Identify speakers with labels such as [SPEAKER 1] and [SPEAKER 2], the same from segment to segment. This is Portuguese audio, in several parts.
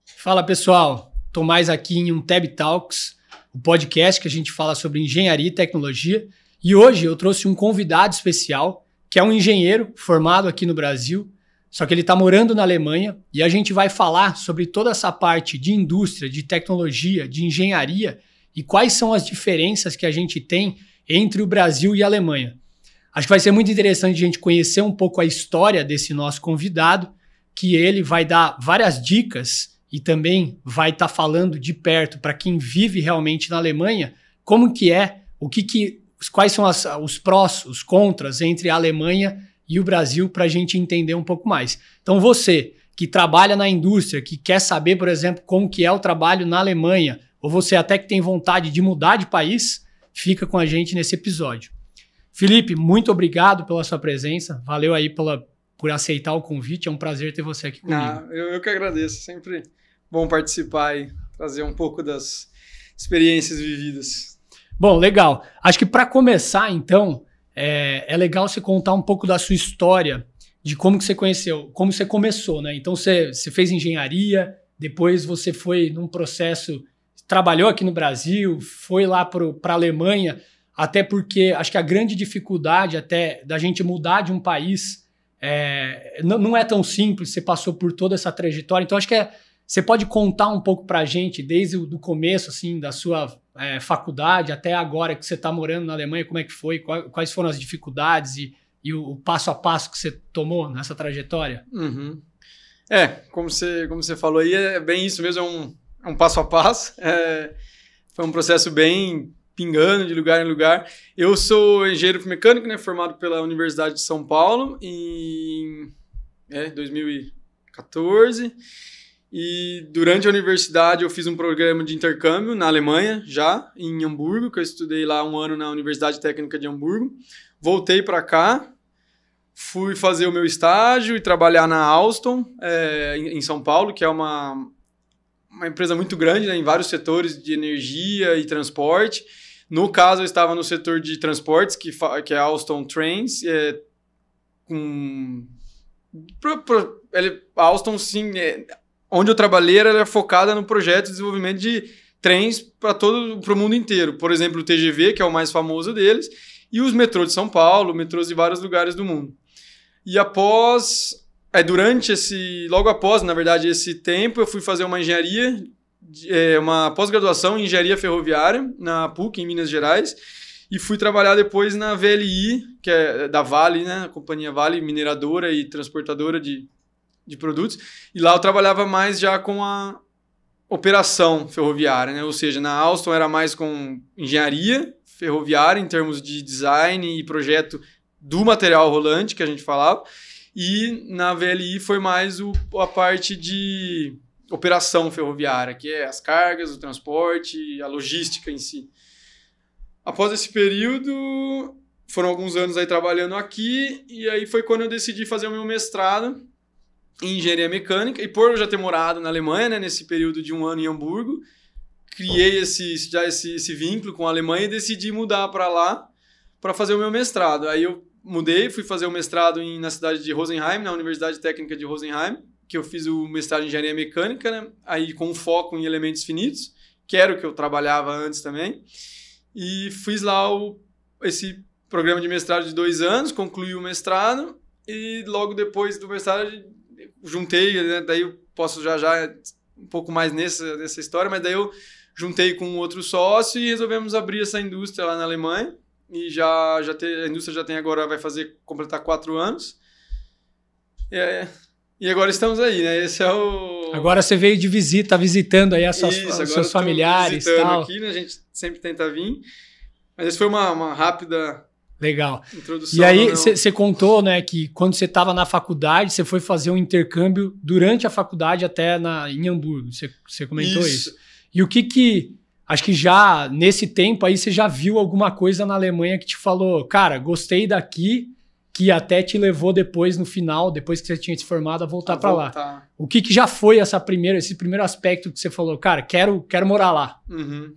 [SPEAKER 1] Fala pessoal, estou mais aqui em um Tab Talks, o podcast que a gente fala sobre engenharia e tecnologia, e hoje eu trouxe um convidado especial, que é um engenheiro formado aqui no Brasil, só que ele está morando na Alemanha, e a gente vai falar sobre toda essa parte de indústria, de tecnologia, de engenharia, e quais são as diferenças que a gente tem entre o Brasil e a Alemanha. Acho que vai ser muito interessante a gente conhecer um pouco a história desse nosso convidado, que ele vai dar várias dicas e também vai estar falando de perto para quem vive realmente na Alemanha, como que é, quais são os prós, os contras entre a Alemanha e o Brasil para a gente entender um pouco mais. Então você que trabalha na indústria, que quer saber, por exemplo, como que é o trabalho na Alemanha, ou você até que tem vontade de mudar de país, fica com a gente nesse episódio. Felipe, muito obrigado pela sua presença, valeu aí por aceitar o convite, é um prazer ter você aqui comigo.
[SPEAKER 2] Eu que agradeço, sempre bom participar e trazer um pouco das experiências vividas.
[SPEAKER 1] Bom, legal. Acho que para começar, então, é legal você contar um pouco da sua história, de como que você conheceu, como você começou, né? Então, você fez engenharia, depois você foi num processo, trabalhou aqui no Brasil, foi lá para a Alemanha, até porque acho que a grande dificuldade até da gente mudar de um país não é tão simples, você passou por toda essa trajetória, então acho que você pode contar um pouco para a gente, desde o começo assim, da sua faculdade até agora que você está morando na Alemanha, como é que foi, quais foram as dificuldades e o passo a passo que você tomou nessa trajetória?
[SPEAKER 2] Uhum. Como você falou aí, é bem isso mesmo, é um passo a passo, foi um processo bem pingando de lugar em lugar. Eu sou engenheiro mecânico, né, formado pela Universidade de São Paulo em 2014. E durante a universidade eu fiz um programa de intercâmbio na Alemanha, já em Hamburgo, que eu estudei lá um ano na Universidade Técnica de Hamburgo. Voltei para cá, fui fazer o meu estágio e trabalhar na Alstom, em São Paulo, que é uma empresa muito grande, né, em vários setores de energia e transporte. No caso, eu estava no setor de transportes, que é a Alstom Trains. A Alstom, sim, onde eu trabalhei, ela é focada no projeto de desenvolvimento de trens para o mundo inteiro. Por exemplo, o TGV, que é o mais famoso deles, e os metrôs de São Paulo, metrôs de vários lugares do mundo. E logo após, na verdade, esse tempo, eu fui fazer uma engenharia, uma pós-graduação em engenharia ferroviária na PUC, em Minas Gerais, e fui trabalhar depois na VLI, que é da Vale, né, a companhia Vale, mineradora e transportadora de produtos, e lá eu trabalhava mais já com a operação ferroviária, né, ou seja, na Alstom era mais com engenharia ferroviária, em termos de design e projeto do material rolante, que a gente falava, e na VLI foi mais a parte de operação ferroviária, que é as cargas, o transporte, a logística em si. Após esse período, foram alguns anos aí trabalhando aqui, e aí foi quando eu decidi fazer o meu mestrado em engenharia mecânica, e por eu já ter morado na Alemanha, né, nesse período de um ano em Hamburgo, criei esse vínculo com a Alemanha e decidi mudar para lá para fazer o meu mestrado. Aí eu mudei, fui fazer o mestrado na cidade de Rosenheim, na Universidade Técnica de Rosenheim, que eu fiz o mestrado em engenharia mecânica, né? Aí com foco em elementos finitos, que era o que eu trabalhava antes também. E fiz lá esse programa de mestrado de 2 anos, concluí o mestrado, e logo depois do mestrado juntei, né? Daí eu posso já um pouco mais nessa história, mas daí eu juntei com outro sócio e resolvemos abrir essa indústria lá na Alemanha. E a indústria já tem agora, vai completar 4 anos. E agora estamos aí, né? Esse é o...
[SPEAKER 1] Agora você veio de visita, tá visitando aí os seus familiares e tal.
[SPEAKER 2] Aqui, né? A gente sempre tenta vir. Mas essa foi uma rápida
[SPEAKER 1] legal
[SPEAKER 2] introdução.
[SPEAKER 1] E aí você contou, né, que quando você estava na faculdade, você foi fazer um intercâmbio durante a faculdade até em Hamburgo. Você comentou isso. E o que... Acho que já nesse tempo aí você já viu alguma coisa na Alemanha que te falou, cara, gostei daqui, que até te levou depois, no final, depois que você tinha se formado, a voltar para lá. O que já foi esse primeiro aspecto que você falou, cara, quero morar lá?
[SPEAKER 2] Uhum.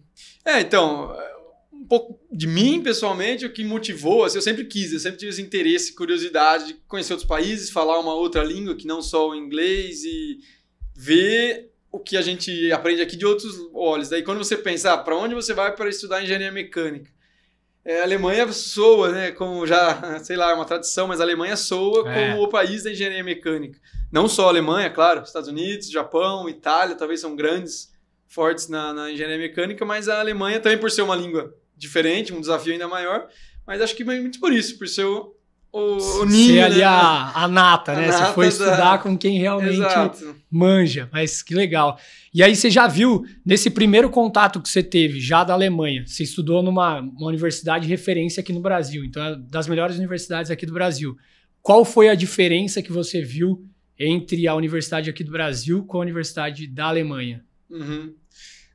[SPEAKER 2] Então, um pouco de mim, pessoalmente, o que motivou, assim, eu sempre tive esse interesse, curiosidade de conhecer outros países, falar uma outra língua que não só o inglês e ver o que a gente aprende aqui de outros olhos. Daí quando você pensa, para onde você vai para estudar engenharia mecânica? A Alemanha soa, né, como já, sei lá, uma tradição, mas a Alemanha soa como o país da engenharia mecânica. Não só a Alemanha, claro, Estados Unidos, Japão, Itália, talvez são grandes, fortes na engenharia mecânica, mas a Alemanha também por ser uma língua diferente, um desafio ainda maior, mas acho que muito por isso, por ser o ninho,
[SPEAKER 1] ser ali, né? a nata, né? Você foi estudar com quem realmente
[SPEAKER 2] Exato.
[SPEAKER 1] manja, mas que legal. E aí você já viu, nesse primeiro contato que você teve, já da Alemanha, você estudou numa universidade de referência aqui no Brasil, então é das melhores universidades aqui do Brasil. Qual foi a diferença que você viu entre a universidade aqui do Brasil com a universidade da Alemanha?
[SPEAKER 2] Uhum.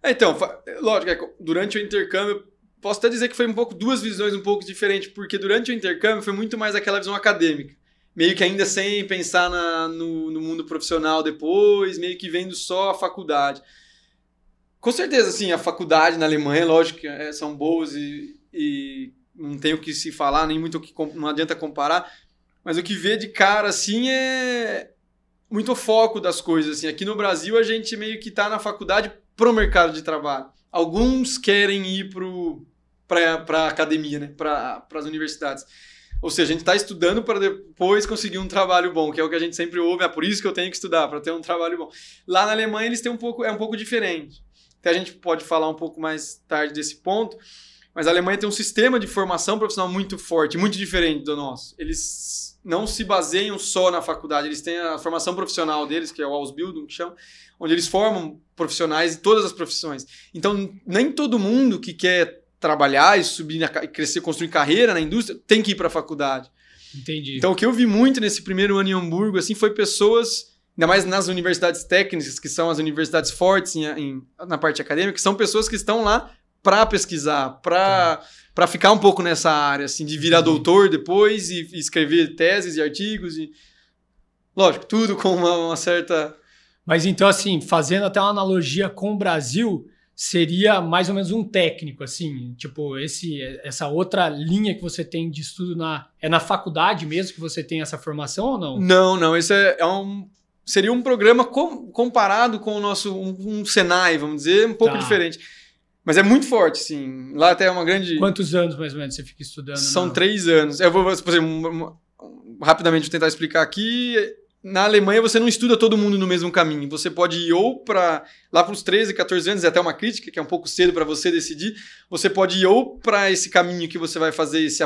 [SPEAKER 2] Então, lógico, durante o intercâmbio, posso até dizer que foi duas visões um pouco diferentes, porque durante o intercâmbio foi muito mais aquela visão acadêmica, meio que ainda sem pensar no mundo profissional depois, meio que vendo só a faculdade. Com certeza, assim, a faculdade na Alemanha, lógico que são boas e não tem o que se falar, nem muito o que não adianta comparar, mas o que vê de cara, assim, é muito o foco das coisas. Assim. Aqui no Brasil, a gente meio que está na faculdade pro mercado de trabalho. Alguns querem ir para a academia, né? Para as universidades. Ou seja, a gente está estudando para depois conseguir um trabalho bom, que é o que a gente sempre ouve, por isso que eu tenho que estudar, para ter um trabalho bom. Lá na Alemanha eles têm um pouco diferente. Até a gente pode falar um pouco mais tarde desse ponto, mas a Alemanha tem um sistema de formação profissional muito forte, muito diferente do nosso. Eles não se baseiam só na faculdade, eles têm a formação profissional deles, que é o Ausbildung, que chama, onde eles formam profissionais de todas as profissões. Então, nem todo mundo que quer trabalhar e subir, crescer, construir carreira na indústria, tem que ir para a faculdade.
[SPEAKER 1] Entendi.
[SPEAKER 2] Então, o que eu vi muito nesse primeiro ano em Hamburgo, assim, foi pessoas, ainda mais nas universidades técnicas, que são as universidades fortes na parte acadêmica, que são pessoas que estão lá para pesquisar, para ficar um pouco nessa área, assim, de virar doutor depois e escrever teses e artigos. Lógico, tudo com uma certa...
[SPEAKER 1] Mas então, assim, fazendo até uma analogia com o Brasil, seria mais ou menos um técnico, assim, tipo, essa outra linha que você tem de estudo é na faculdade mesmo que você tem essa formação ou não?
[SPEAKER 2] Não, esse seria um programa comparado com o nosso, um Senai, vamos dizer, um pouco diferente. Mas é muito forte, sim. Lá até é uma grande...
[SPEAKER 1] Quantos anos, mais ou menos, você fica estudando?
[SPEAKER 2] São 3 anos. Eu vou, por exemplo, rapidamente vou tentar explicar aqui. Na Alemanha, você não estuda todo mundo no mesmo caminho. Você pode ir ou para... Lá para os 13, 14 anos, é até uma crítica, que é um pouco cedo para você decidir. Você pode ir ou para esse caminho que você vai fazer essa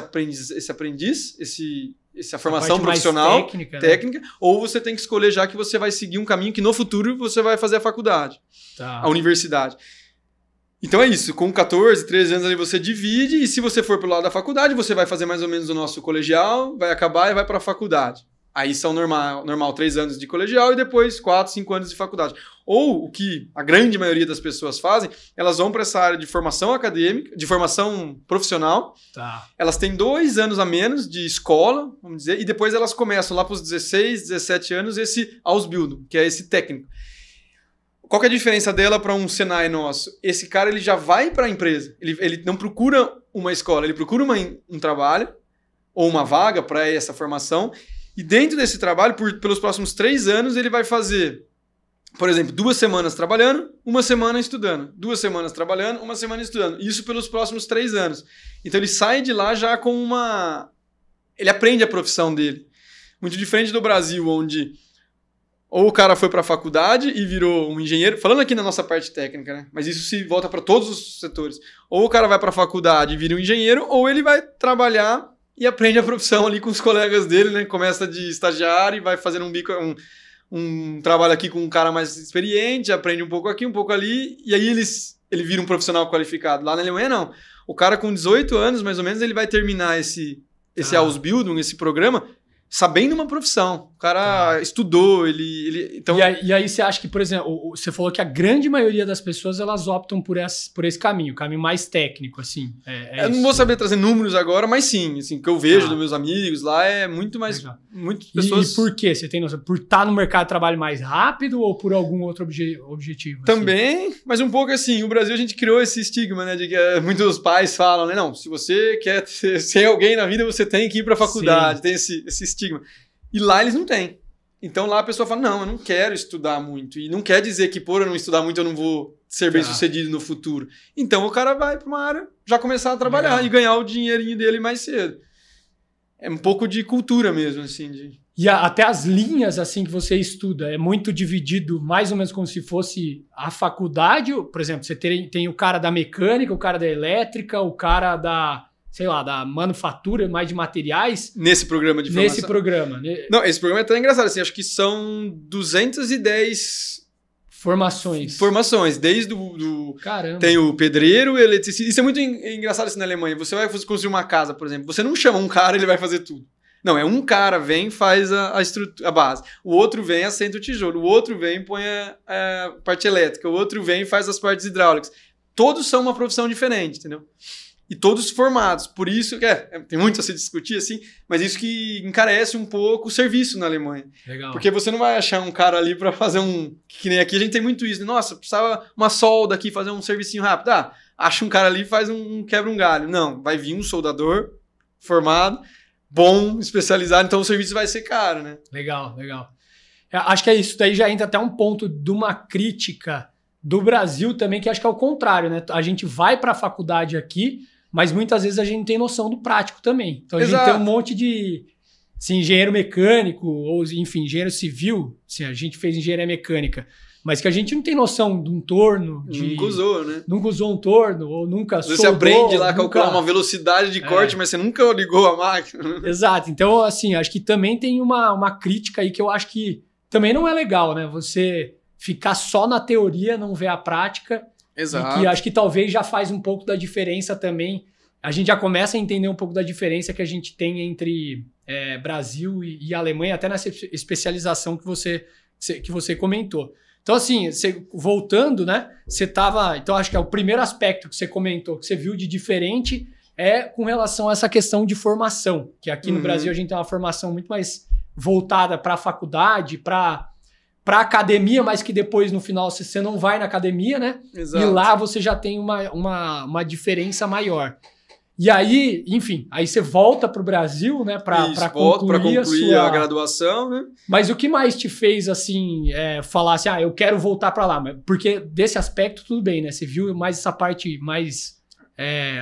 [SPEAKER 2] formação profissional, técnica, né? Ou você tem que escolher já que você vai seguir um caminho que no futuro você vai fazer a faculdade, a universidade. Então é isso, com 14, 13 anos ali você divide, e se você for pro lado da faculdade, você vai fazer mais ou menos o nosso colegial, vai acabar e vai para a faculdade. Aí são normal 3 anos de colegial e depois 4, 5 anos de faculdade. Ou o que a grande maioria das pessoas fazem, elas vão para essa área de formação acadêmica, de formação profissional. Elas têm 2 anos a menos de escola, vamos dizer, e depois elas começam lá para os 16, 17 anos esse Ausbildung, que é esse técnico. Qual que é a diferença dela para um Senai nosso? Esse cara ele já vai para a empresa. Ele não procura uma escola, ele procura um trabalho ou uma vaga para essa formação. E dentro desse trabalho, pelos próximos 3 anos, ele vai fazer, por exemplo, 2 semanas trabalhando, 1 semana estudando. 2 semanas trabalhando, 1 semana estudando. Isso pelos próximos 3 anos. Então ele sai de lá já com ele aprende a profissão dele. Muito diferente do Brasil, onde... Ou o cara foi para a faculdade e virou um engenheiro, falando aqui na nossa parte técnica, né? Mas isso se volta para todos os setores. Ou o cara vai para a faculdade e vira um engenheiro, ou ele vai trabalhar e aprende a profissão ali com os colegas dele, né? Começa de estagiário e vai fazendo um trabalho aqui com um cara mais experiente, aprende um pouco aqui, um pouco ali, e aí ele vira um profissional qualificado. Lá na Alemanha, não. O cara com 18 anos, mais ou menos, ele vai terminar esse Ausbildung, esse programa, sabendo uma profissão. O cara estudou, então...
[SPEAKER 1] E aí você acha que, por exemplo, você falou que a grande maioria das pessoas elas optam por esse caminho, o caminho mais técnico, assim.
[SPEAKER 2] Eu não vou saber trazer números agora, mas sim, assim, o que eu vejo dos meus amigos lá é muito mais... Muitas pessoas...
[SPEAKER 1] E por quê? Você tem noção? Por estar no mercado de trabalho mais rápido ou por algum outro objetivo?
[SPEAKER 2] Também, assim? Mas um pouco assim, o Brasil a gente criou esse estigma, né, de que muitos pais falam, né, não, se você quer ser alguém na vida, você tem que ir para a faculdade, tem esse estigma. E lá eles não têm. Então lá a pessoa fala, não, eu não quero estudar muito. E não quer dizer que por eu não estudar muito eu não vou ser bem sucedido no futuro. Então o cara vai para uma área, já começar a trabalhar e ganhar o dinheirinho dele mais cedo. É um pouco de cultura mesmo, assim.
[SPEAKER 1] E até as linhas assim que você estuda, é muito dividido mais ou menos como se fosse a faculdade. Por exemplo, você tem o cara da mecânica, o cara da elétrica, o cara da, sei lá, da manufatura, mais de materiais.
[SPEAKER 2] Nesse programa de formação?
[SPEAKER 1] Nesse programa.
[SPEAKER 2] Não, esse programa é tão engraçado, assim, acho que são 210... Formações, desde
[SPEAKER 1] Caramba.
[SPEAKER 2] Tem o pedreiro, o eletricista. Isso é muito engraçado assim na Alemanha. Você vai construir uma casa, por exemplo. Você não chama um cara e ele vai fazer tudo. Não, é um cara vem faz a estrutura, a base. O outro vem assenta o tijolo. O outro vem põe a parte elétrica. O outro vem faz as partes hidráulicas. Todos são uma profissão diferente, entendeu? E todos formados. Por isso, tem muito a se discutir, assim, mas isso que encarece um pouco o serviço na Alemanha.
[SPEAKER 1] Legal.
[SPEAKER 2] Porque você não vai achar um cara ali para fazer que nem aqui a gente tem muito isso. Nossa, precisava uma solda aqui, fazer um servicinho rápido. Acha um cara ali e faz quebra um galho. Não, vai vir um soldador formado, bom, especializado, então o serviço vai ser caro, né?
[SPEAKER 1] Legal. Acho que é isso. Daí já entra até um ponto de uma crítica do Brasil também, que acho que é o contrário, né? A gente vai para a faculdade aqui, mas muitas vezes a gente não tem noção do prático também. Então a gente tem um monte de engenheiro mecânico, ou enfim, engenheiro civil, a gente fez engenharia mecânica, mas que a gente não tem noção de um torno.
[SPEAKER 2] Nunca usou, né?
[SPEAKER 1] Nunca usou um torno, ou nunca soldou.
[SPEAKER 2] Você aprende lá a calcular uma velocidade de corte, mas você nunca ligou a máquina.
[SPEAKER 1] Exato. Então, assim, acho que também tem uma crítica aí que eu acho que também não é legal, né? Você ficar só na teoria, não ver a prática.
[SPEAKER 2] Exato.
[SPEAKER 1] E que acho que talvez já faz um pouco da diferença também. A gente já começa a entender um pouco da diferença que a gente tem entre Brasil e Alemanha, até nessa especialização que você comentou. Então, assim, voltando, né? Então, acho que é o primeiro aspecto que você comentou, que você viu de diferente, é com relação a essa questão de formação. Que aqui no Brasil a gente tem uma formação muito mais voltada para a faculdade, para academia, mas que depois, no final, você não vai na academia, né?
[SPEAKER 2] Exato.
[SPEAKER 1] E lá você já tem uma diferença maior. E aí, enfim, aí você volta para o Brasil, né? Para concluir
[SPEAKER 2] a graduação, né?
[SPEAKER 1] Mas o que mais te fez, assim, falar assim, eu quero voltar para lá? Porque desse aspecto, tudo bem, né? Você viu mais essa parte mais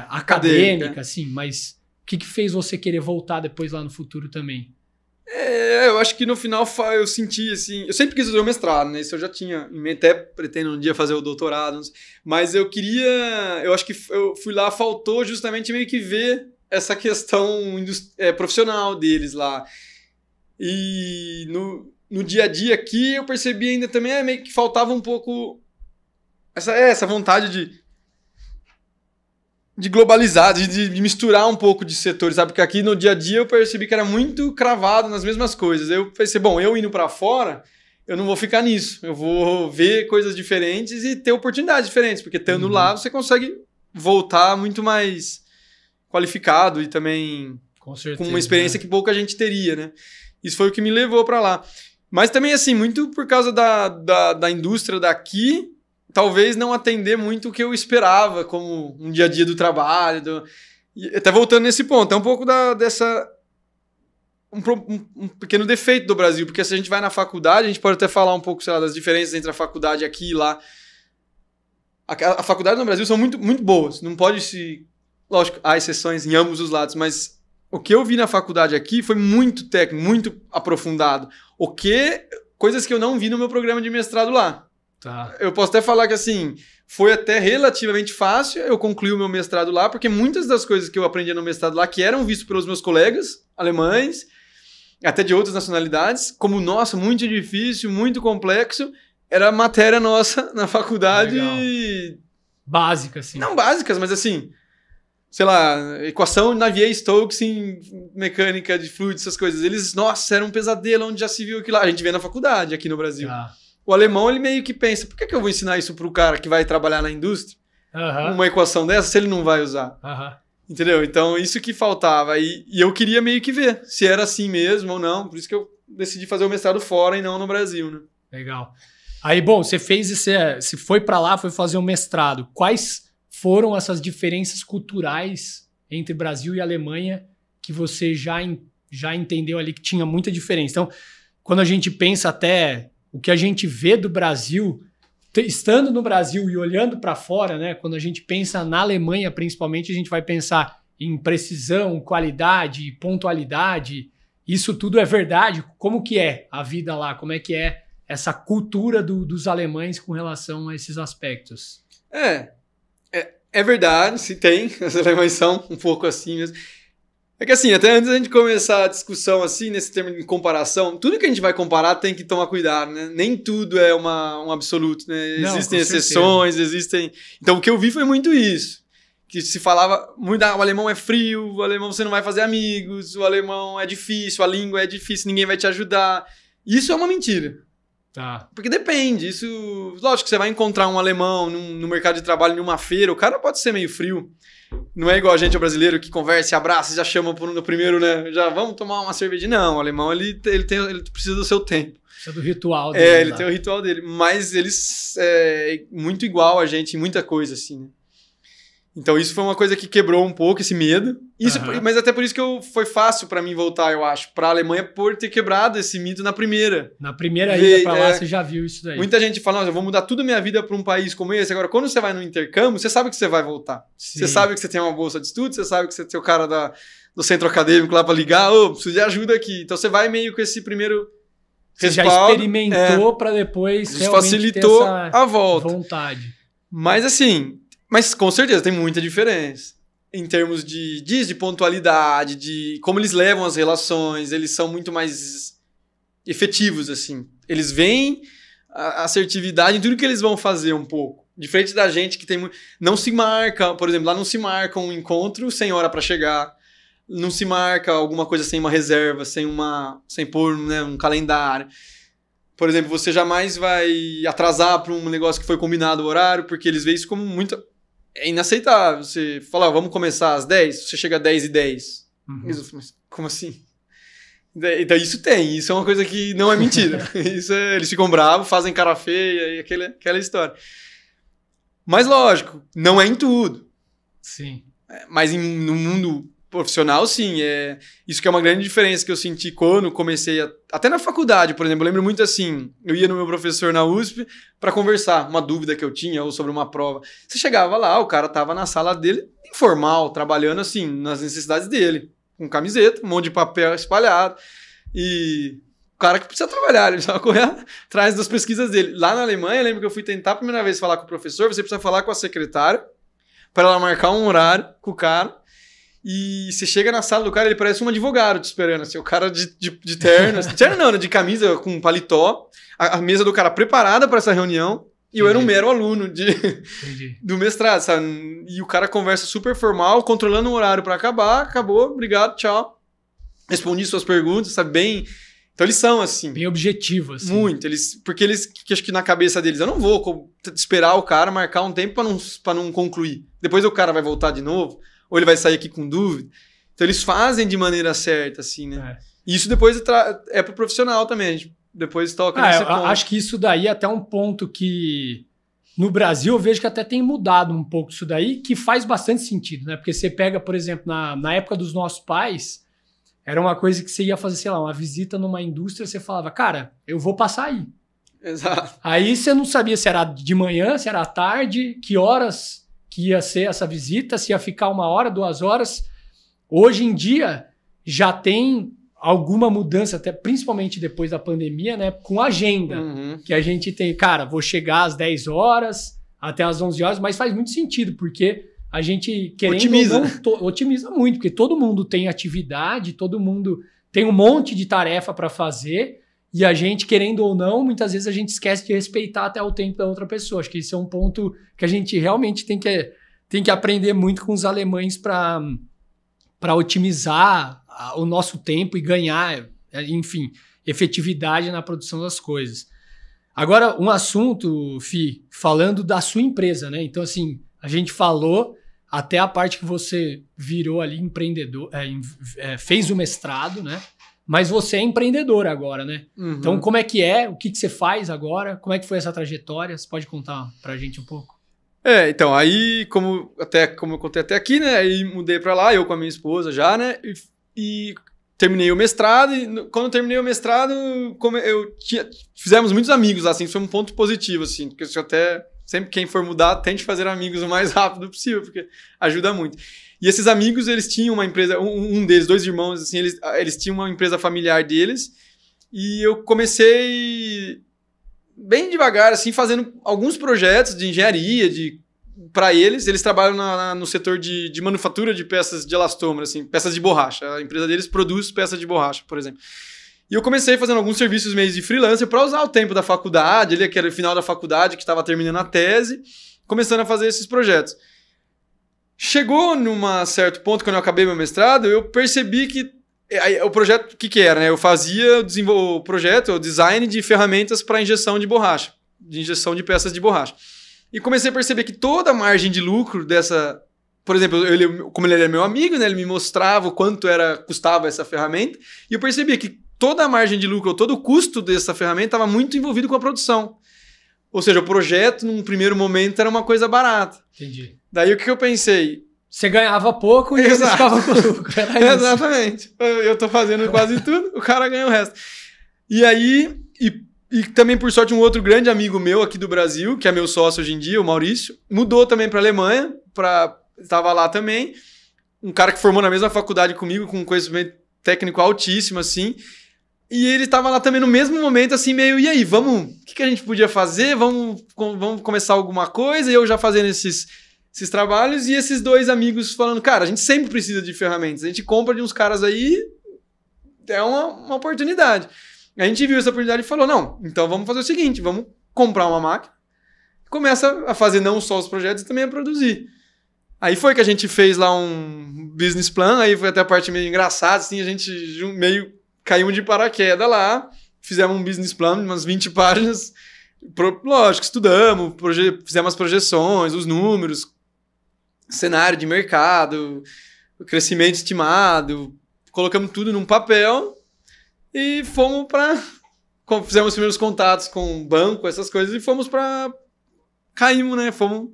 [SPEAKER 1] acadêmica, assim, mas o que fez você querer voltar depois lá no futuro também?
[SPEAKER 2] Eu acho que no final eu senti, assim... Eu sempre quis fazer o mestrado, né? Isso eu já tinha... Até pretendo um dia fazer o doutorado, mas eu queria... Eu acho que eu fui lá, faltou justamente meio que ver essa questão profissional deles lá. E no dia a dia aqui eu percebi ainda também meio que faltava um pouco essa vontade de globalizar, de misturar um pouco de setores, sabe? Porque aqui no dia a dia eu percebi que era muito cravado nas mesmas coisas. Eu pensei, eu indo para fora, eu não vou ficar nisso. Eu vou ver coisas diferentes e ter oportunidades diferentes, porque estando lá você consegue voltar muito mais qualificado e também com uma experiência que pouca gente teria, né? Isso foi o que me levou para lá. Mas também, assim, muito por causa da indústria daqui, talvez não atender muito o que eu esperava como um dia a dia do trabalho. E até voltando nesse ponto, é um pouco dessa... Um pequeno defeito do Brasil, porque se a gente vai na faculdade, a gente pode até falar um pouco, sei lá, das diferenças entre a faculdade aqui e lá. A faculdade no Brasil são muito, muito boas. Não pode se... Lógico, há exceções em ambos os lados, mas o que eu vi na faculdade aqui foi muito técnico, muito aprofundado. Coisas que eu não vi no meu programa de mestrado lá.
[SPEAKER 1] Tá.
[SPEAKER 2] Eu posso até falar que, assim, foi até relativamente fácil eu concluir o meu mestrado lá, porque muitas das coisas que eu aprendi no mestrado lá, que eram vistas pelos meus colegas alemães, até de outras nacionalidades, como, nossa, muito difícil, muito complexo, era matéria nossa na faculdade.
[SPEAKER 1] Legal. Básica, assim.
[SPEAKER 2] Não básicas, mas assim, sei lá, equação Navier-Stokes em mecânica de fluidos, essas coisas. Eles, nossa, era um pesadelo, onde já se viu aquilo lá. A gente vê na faculdade aqui no Brasil.
[SPEAKER 1] Tá.
[SPEAKER 2] O alemão, ele meio que pensa, por que eu vou ensinar isso pro cara que vai trabalhar na indústria? Uma equação dessa, se ele não vai usar. Entendeu? Então, isso que faltava. E eu queria meio que ver se era assim mesmo ou não. Por isso que eu decidi fazer o mestrado fora e não no Brasil, né?
[SPEAKER 1] Legal. Aí, bom, você foi para lá, foi fazer um mestrado. Quais foram essas diferenças culturais entre Brasil e Alemanha que você já entendeu ali que tinha muita diferença? Então, quando a gente pensa até o que a gente vê do Brasil, estando no Brasil e olhando para fora, né? Quando a gente pensa na Alemanha, principalmente, a gente vai pensar em precisão, qualidade, pontualidade. Isso tudo é verdade? Como que é a vida lá? Como é que é essa cultura dos alemães com relação a esses aspectos?
[SPEAKER 2] É verdade, se tem. Os alemães são um pouco assim mesmo. É que assim, até antes da gente começar a discussão assim, nesse termo de comparação, tudo que a gente vai comparar tem que tomar cuidado, né? Nem tudo é um absoluto, né?
[SPEAKER 1] Não,
[SPEAKER 2] existem exceções, existem... Então o que eu vi foi muito isso. Que se falava muito, o alemão é frio, o alemão você não vai fazer amigos, o alemão é difícil, a língua é difícil, ninguém vai te ajudar. Isso é uma mentira.
[SPEAKER 1] Tá.
[SPEAKER 2] Porque depende, isso... Lógico que você vai encontrar um alemão no mercado de trabalho, numa feira, o cara pode ser meio frio. Não é igual a gente, o brasileiro, que conversa, abraça, já chama no primeiro, né? Já vamos tomar uma cervejinha. Não, o alemão, ele precisa do seu tempo.
[SPEAKER 1] Precisa do ritual dele.
[SPEAKER 2] Ele tem o ritual dele. Mas eles muito igual a gente em muita coisa, assim, né? Então isso foi uma coisa que quebrou um pouco esse medo. Mas até por isso que foi fácil pra mim voltar, eu acho, pra Alemanha, por ter quebrado esse mito na primeira.
[SPEAKER 1] Na primeira ida pra lá, você já viu isso daí.
[SPEAKER 2] Muita gente fala, eu vou mudar toda a minha vida pra um país como esse. Agora, quando você vai no intercâmbio, você sabe que você vai voltar.
[SPEAKER 1] Sim.
[SPEAKER 2] Você sabe que você tem uma bolsa de estudo, você sabe que você tem o cara do centro acadêmico lá pra ligar, preciso de ajuda aqui. Então você vai meio com esse primeiro
[SPEAKER 1] você
[SPEAKER 2] respaldo.
[SPEAKER 1] Já experimentou pra depois
[SPEAKER 2] isso
[SPEAKER 1] realmente
[SPEAKER 2] facilitou
[SPEAKER 1] ter essa
[SPEAKER 2] a volta.
[SPEAKER 1] Vontade.
[SPEAKER 2] Mas assim... Mas com certeza tem muita diferença em termos de pontualidade, de como eles levam as relações, eles são muito mais efetivos, assim. Eles veem a assertividade em tudo que eles vão fazer um pouco. Diferente da gente que tem não se marca, por exemplo, lá não se marca um encontro sem hora para chegar, não se marca alguma coisa sem uma reserva, sem pôr, né, um calendário. Por exemplo, você jamais vai atrasar para um negócio que foi combinado o horário, porque eles veem isso como muito... É inaceitável. Você fala, vamos começar às 10, você chega às 10h10.
[SPEAKER 1] Uhum.
[SPEAKER 2] Mas como assim? Então isso é uma coisa que não é mentira. Eles ficam bravos, fazem cara feia e aquela história. Mas lógico, não é em tudo.
[SPEAKER 1] Sim.
[SPEAKER 2] Mas no mundo profissional, sim. Isso que é uma grande diferença que eu senti quando comecei até na faculdade, por exemplo. Eu lembro muito assim, eu ia no meu professor na USP para conversar, uma dúvida que eu tinha ou sobre uma prova. Você chegava lá, o cara tava na sala dele, informal, trabalhando assim, nas necessidades dele, com camiseta, um monte de papel espalhado. E o cara que precisa trabalhar, ele precisava correr atrás das pesquisas dele. Lá na Alemanha, eu lembro que eu fui tentar a primeira vez falar com o professor, você precisa falar com a secretária para ela marcar um horário com o cara. E você chega na sala do cara, ele parece um advogado te esperando, assim, o cara de terno, terno não, né, de camisa com paletó, a mesa do cara preparada para essa reunião, e eu era um mero aluno do mestrado, sabe? E o cara conversa super formal, controlando o horário para acabar, acabou, obrigado, tchau. Respondi suas perguntas, sabe, bem... Então eles são assim.
[SPEAKER 1] Bem objetivos. Assim.
[SPEAKER 2] Muito, porque que acho que na cabeça deles, eu não vou esperar o cara marcar um tempo para não concluir. Depois o cara vai voltar de novo, ou ele vai sair aqui com dúvida. Então eles fazem de maneira certa, assim, né? E isso depois é pro profissional também, a gente depois toca nesse ponto.
[SPEAKER 1] Acho que isso daí é até um ponto que no Brasil eu vejo que até tem mudado um pouco isso daí, que faz bastante sentido, né? Porque você pega, por exemplo, na época dos nossos pais, era uma coisa que você ia fazer, sei lá, uma visita numa indústria, você falava, cara, eu vou passar aí.
[SPEAKER 2] Exato.
[SPEAKER 1] Aí você não sabia se era de manhã, se era à tarde, que horas que ia ser essa visita, se ia ficar 1 hora, 2 horas. Hoje em dia já tem alguma mudança, até principalmente depois da pandemia, né? Com agenda.
[SPEAKER 2] Uhum.
[SPEAKER 1] Que a gente tem, cara, vou chegar às 10 horas, até às 11 horas, mas faz muito sentido, porque a gente querendo
[SPEAKER 2] otimiza.
[SPEAKER 1] Otimiza muito, porque todo mundo tem atividade, todo mundo tem um monte de tarefa para fazer, e a gente, querendo ou não, muitas vezes a gente esquece de respeitar até o tempo da outra pessoa. Acho que isso é um ponto que a gente realmente tem que aprender muito com os alemães para otimizar o nosso tempo e ganhar, enfim, efetividade na produção das coisas. Agora, um assunto, Fih, falando da sua empresa, né? Então, assim, a gente falou até a parte que você virou ali empreendedor, fez o mestrado, né? Mas você é empreendedor agora, né?
[SPEAKER 2] Uhum.
[SPEAKER 1] Então, como é que é? O que você faz agora? Como é que foi essa trajetória? Você pode contar pra gente um pouco?
[SPEAKER 2] Então, aí, como eu contei até aqui, né? Aí mudei pra lá, eu com a minha esposa já, né? E terminei o mestrado, e quando eu terminei o mestrado, fizemos muitos amigos, assim, foi um ponto positivo, assim, porque eu até, sempre quem for mudar, tente fazer amigos o mais rápido possível, porque ajuda muito. E esses amigos, eles tinham uma empresa, um deles, 2 irmãos, assim, eles tinham uma empresa familiar deles, e eu comecei bem devagar, assim, fazendo alguns projetos de engenharia, para eles trabalham no setor de manufatura de peças de elastômero, assim, peças de borracha. A empresa deles produz peças de borracha, por exemplo. E eu comecei fazendo alguns serviços meio de freelancer para usar o tempo da faculdade, ali, que era o final da faculdade, que estava terminando a tese, começando a fazer esses projetos. Chegou num certo ponto, quando eu acabei meu mestrado, eu percebi que o projeto, o que era, né? Eu fazia o projeto, o design de ferramentas para injeção de borracha, de injeção de peças de borracha. E comecei a perceber que toda a margem de lucro dessa... Por exemplo, como ele era meu amigo, né, ele me mostrava o quanto custava essa ferramenta, e eu percebia que toda a margem de lucro, todo o custo dessa ferramenta estava muito envolvido com a produção. Ou seja, o projeto, num primeiro momento, era uma coisa barata.
[SPEAKER 1] Entendi.
[SPEAKER 2] Daí o que eu pensei?
[SPEAKER 1] Você ganhava pouco e ele ficava com lucro.
[SPEAKER 2] Exatamente. Eu tô fazendo quase tudo, o cara ganha o resto. E aí... E também, por sorte, um outro grande amigo meu aqui do Brasil, que é meu sócio hoje em dia, o Maurício, mudou também para a Alemanha, estava lá também, um cara que formou na mesma faculdade comigo, com um conhecimento técnico altíssimo, assim, e ele estava lá também no mesmo momento, assim, meio, e aí, o que a gente podia fazer? Vamos começar alguma coisa? E eu já fazendo esses trabalhos, e esses 2 amigos falando, cara, a gente sempre precisa de ferramentas, a gente compra de uns caras aí, é uma oportunidade. A gente viu essa oportunidade e falou, não, então vamos fazer o seguinte, vamos comprar uma máquina, começa a fazer não só os projetos, também a produzir. Aí foi que a gente fez lá um business plan, aí foi até a parte meio engraçada, assim, a gente meio caiu de paraquedas lá, fizemos um business plan, umas 20 páginas, lógico, estudamos, fizemos as projeções, os números, cenário de mercado, o crescimento estimado, colocamos tudo num papel, e fomos fizemos os primeiros contatos com o banco, essas coisas, e caímos, né? Fomos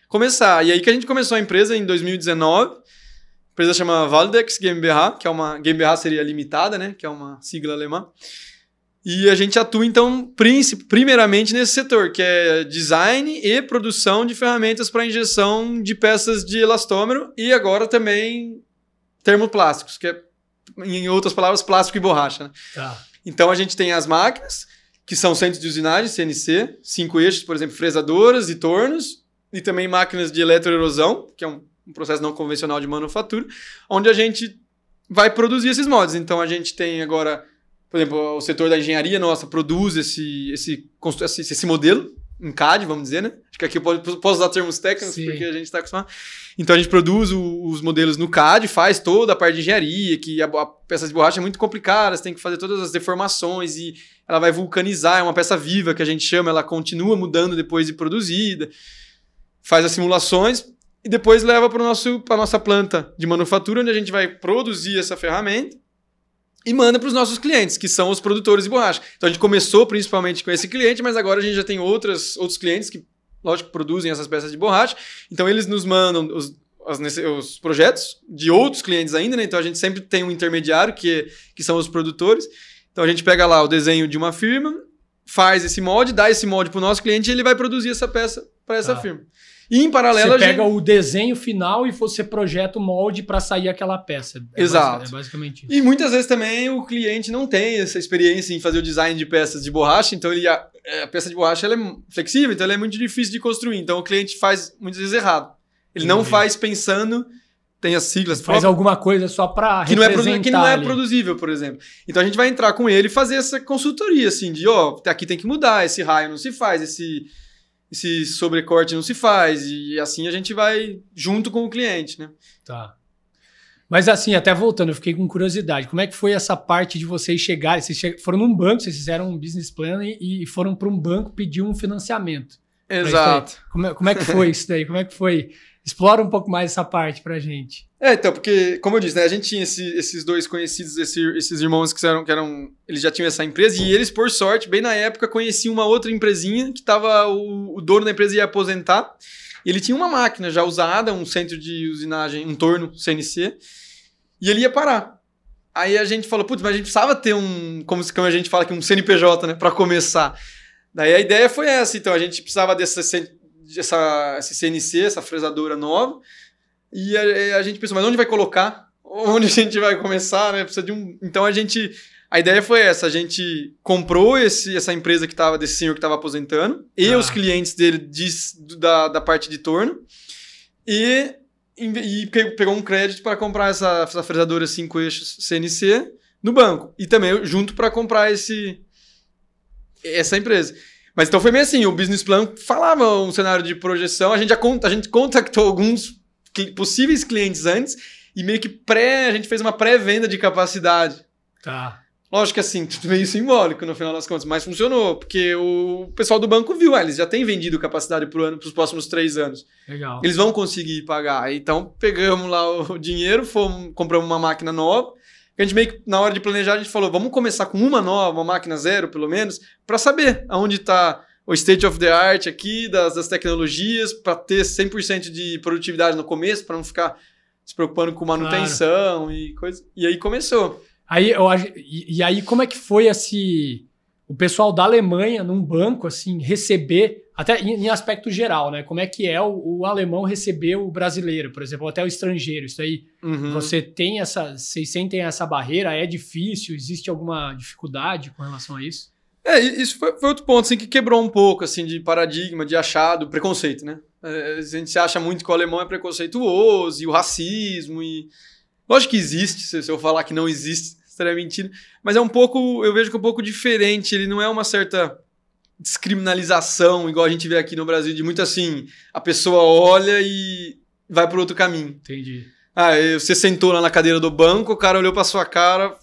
[SPEAKER 2] começar. E aí que a gente começou a empresa em 2019. A empresa chama Waldex GmbH, que é uma... GmbH seria limitada, né? Que é uma sigla alemã. E a gente atua, então, primeiramente nesse setor, que é design e produção de ferramentas para injeção de peças de elastômero e agora também termoplásticos, que é, em outras palavras, plástico e borracha. Né?
[SPEAKER 1] Tá.
[SPEAKER 2] Então a gente tem as máquinas, que são centros de usinagem, CNC, 5 eixos, por exemplo, fresadoras e tornos, e também máquinas de eletroerosão, que é um processo não convencional de manufatura, onde a gente vai produzir esses moldes. Então a gente tem agora, por exemplo, o setor da engenharia nossa produz esse modelo em CAD, vamos dizer, né? Acho que aqui eu posso usar termos técnicos, sim, porque a gente está acostumado. Então a gente produz os modelos no CAD, faz toda a parte de engenharia, que a peça de borracha é muito complicada, você tem que fazer todas as deformações e ela vai vulcanizar, é uma peça viva que a gente chama, ela continua mudando depois de produzida, faz as simulações e depois leva para a nossa planta de manufatura, onde a gente vai produzir essa ferramenta e manda para os nossos clientes, que são os produtores de borracha. Então a gente começou principalmente com esse cliente, mas agora a gente já tem outros clientes que, lógico, produzem essas peças de borracha. Então eles nos mandam os projetos de outros clientes ainda, né? Então a gente sempre tem um intermediário, que são os produtores. Então a gente pega lá o desenho de uma firma, faz esse molde, dá esse molde para o nosso cliente e ele vai produzir essa peça para essa firma. E em paralelo
[SPEAKER 1] você pega o desenho final e você projeta o molde para sair aquela peça.
[SPEAKER 2] Exato.
[SPEAKER 1] É basicamente isso.
[SPEAKER 2] E muitas vezes também o cliente não tem essa experiência em fazer o design de peças de borracha, então a peça de borracha ela é flexível, então ela é muito difícil de construir. Então o cliente faz muitas vezes errado. Ele não faz pensando, tem as siglas.
[SPEAKER 1] Faz alguma coisa só para representar.
[SPEAKER 2] Que não é produzível, por exemplo. Então a gente vai entrar com ele e fazer essa consultoria, assim, de aqui tem que mudar, esse raio não se faz, esse sobrecorte não se faz, e assim a gente vai junto com o cliente, né?
[SPEAKER 1] Tá. Mas assim, até voltando, eu fiquei com curiosidade. Como é que foi essa parte de vocês chegarem? Vocês foram num banco, vocês fizeram um business plan e foram para um banco pedir um financiamento.
[SPEAKER 2] Exato.
[SPEAKER 1] Como é que foi isso daí? Como é que foi? Explora um pouco mais essa parte pra gente.
[SPEAKER 2] Então, porque, como eu disse, né, a gente tinha esses 2 conhecidos, esses irmãos que eram, eles já tinham essa empresa, e eles, por sorte, bem na época, conheciam uma outra empresinha que o dono da empresa ia aposentar, e ele tinha uma máquina já usada, um centro de usinagem, um torno CNC, e ele ia parar. Aí a gente falou, putz, mas a gente precisava ter como a gente fala aqui, um CNPJ, né, para começar. Daí a ideia foi essa, então a gente precisava esse CNC, essa fresadora nova, e a gente pensou, mas onde vai colocar? Onde a gente vai começar, né? Precisa de Então a ideia foi essa, a gente comprou essa empresa desse senhor que estava aposentando, e os clientes dele da parte de torno, e pegou um crédito para comprar essa fresadora 5 eixos CNC no banco, e também junto para comprar essa empresa. Mas então foi meio assim, o business plan falava um cenário de projeção, a gente contactou alguns possíveis clientes antes e meio que a gente fez uma pré-venda de capacidade.
[SPEAKER 1] Tá.
[SPEAKER 2] Lógico que assim, tudo meio simbólico no final das contas, mas funcionou, porque o pessoal do banco viu, eles já têm vendido capacidade para os próximos 3 anos.
[SPEAKER 1] Legal.
[SPEAKER 2] Eles vão conseguir pagar. Então pegamos lá o dinheiro, compramos uma máquina nova. A gente meio que, na hora de planejar, a gente falou, vamos começar com uma nova, uma máquina zero, pelo menos, para saber aonde está o state of the art aqui, das tecnologias, para ter 100% de produtividade no começo, para não ficar se preocupando com manutenção e coisa. E aí começou.
[SPEAKER 1] E aí, como é que foi o pessoal da Alemanha, num banco, assim, receber, até em aspecto geral, né? Como é que é o alemão receber o brasileiro, por exemplo, ou até o estrangeiro? Isso aí, vocês sentem essa barreira? É difícil? Existe alguma dificuldade com relação a isso?
[SPEAKER 2] Isso foi outro ponto, assim, que quebrou um pouco, assim, de paradigma, de achado, preconceito, né? A gente se acha muito que o alemão é preconceituoso, e o racismo, e... Lógico que existe, se eu falar que não existe, estaria mentindo, mas eu vejo que é um pouco diferente, ele não é uma certa descriminalização, igual a gente vê aqui no Brasil, de muito assim, a pessoa olha e vai por outro caminho.
[SPEAKER 1] Entendi.
[SPEAKER 2] Você sentou lá na cadeira do banco, o cara olhou pra sua cara...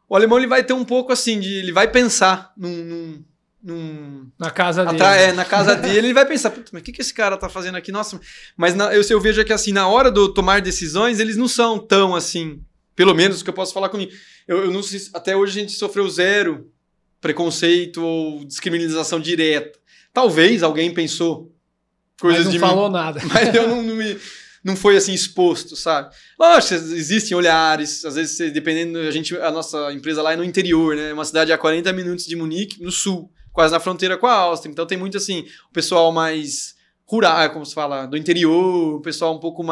[SPEAKER 2] O alemão ele vai ter um pouco assim, ele vai pensar
[SPEAKER 1] na casa dele.
[SPEAKER 2] Na casa dele, ele vai pensar, mas o que esse cara tá fazendo aqui? Nossa, mas eu vejo que assim, na hora de tomar decisões, eles não são tão assim, pelo menos o que eu posso falar comigo. Eu não sei, até hoje a gente sofreu zero preconceito ou descriminalização direta. Talvez alguém pensou coisas de mim.
[SPEAKER 1] Mas não falou nada.
[SPEAKER 2] Mas eu não foi assim exposto, sabe? Lógico, existem olhares, às vezes, dependendo, a nossa empresa lá é no interior, né? É uma cidade a 40 minutos de Munique, no sul, quase na fronteira com a Áustria. Então tem muito assim, o pessoal mais rural, como se fala, do interior, o pessoal um pouco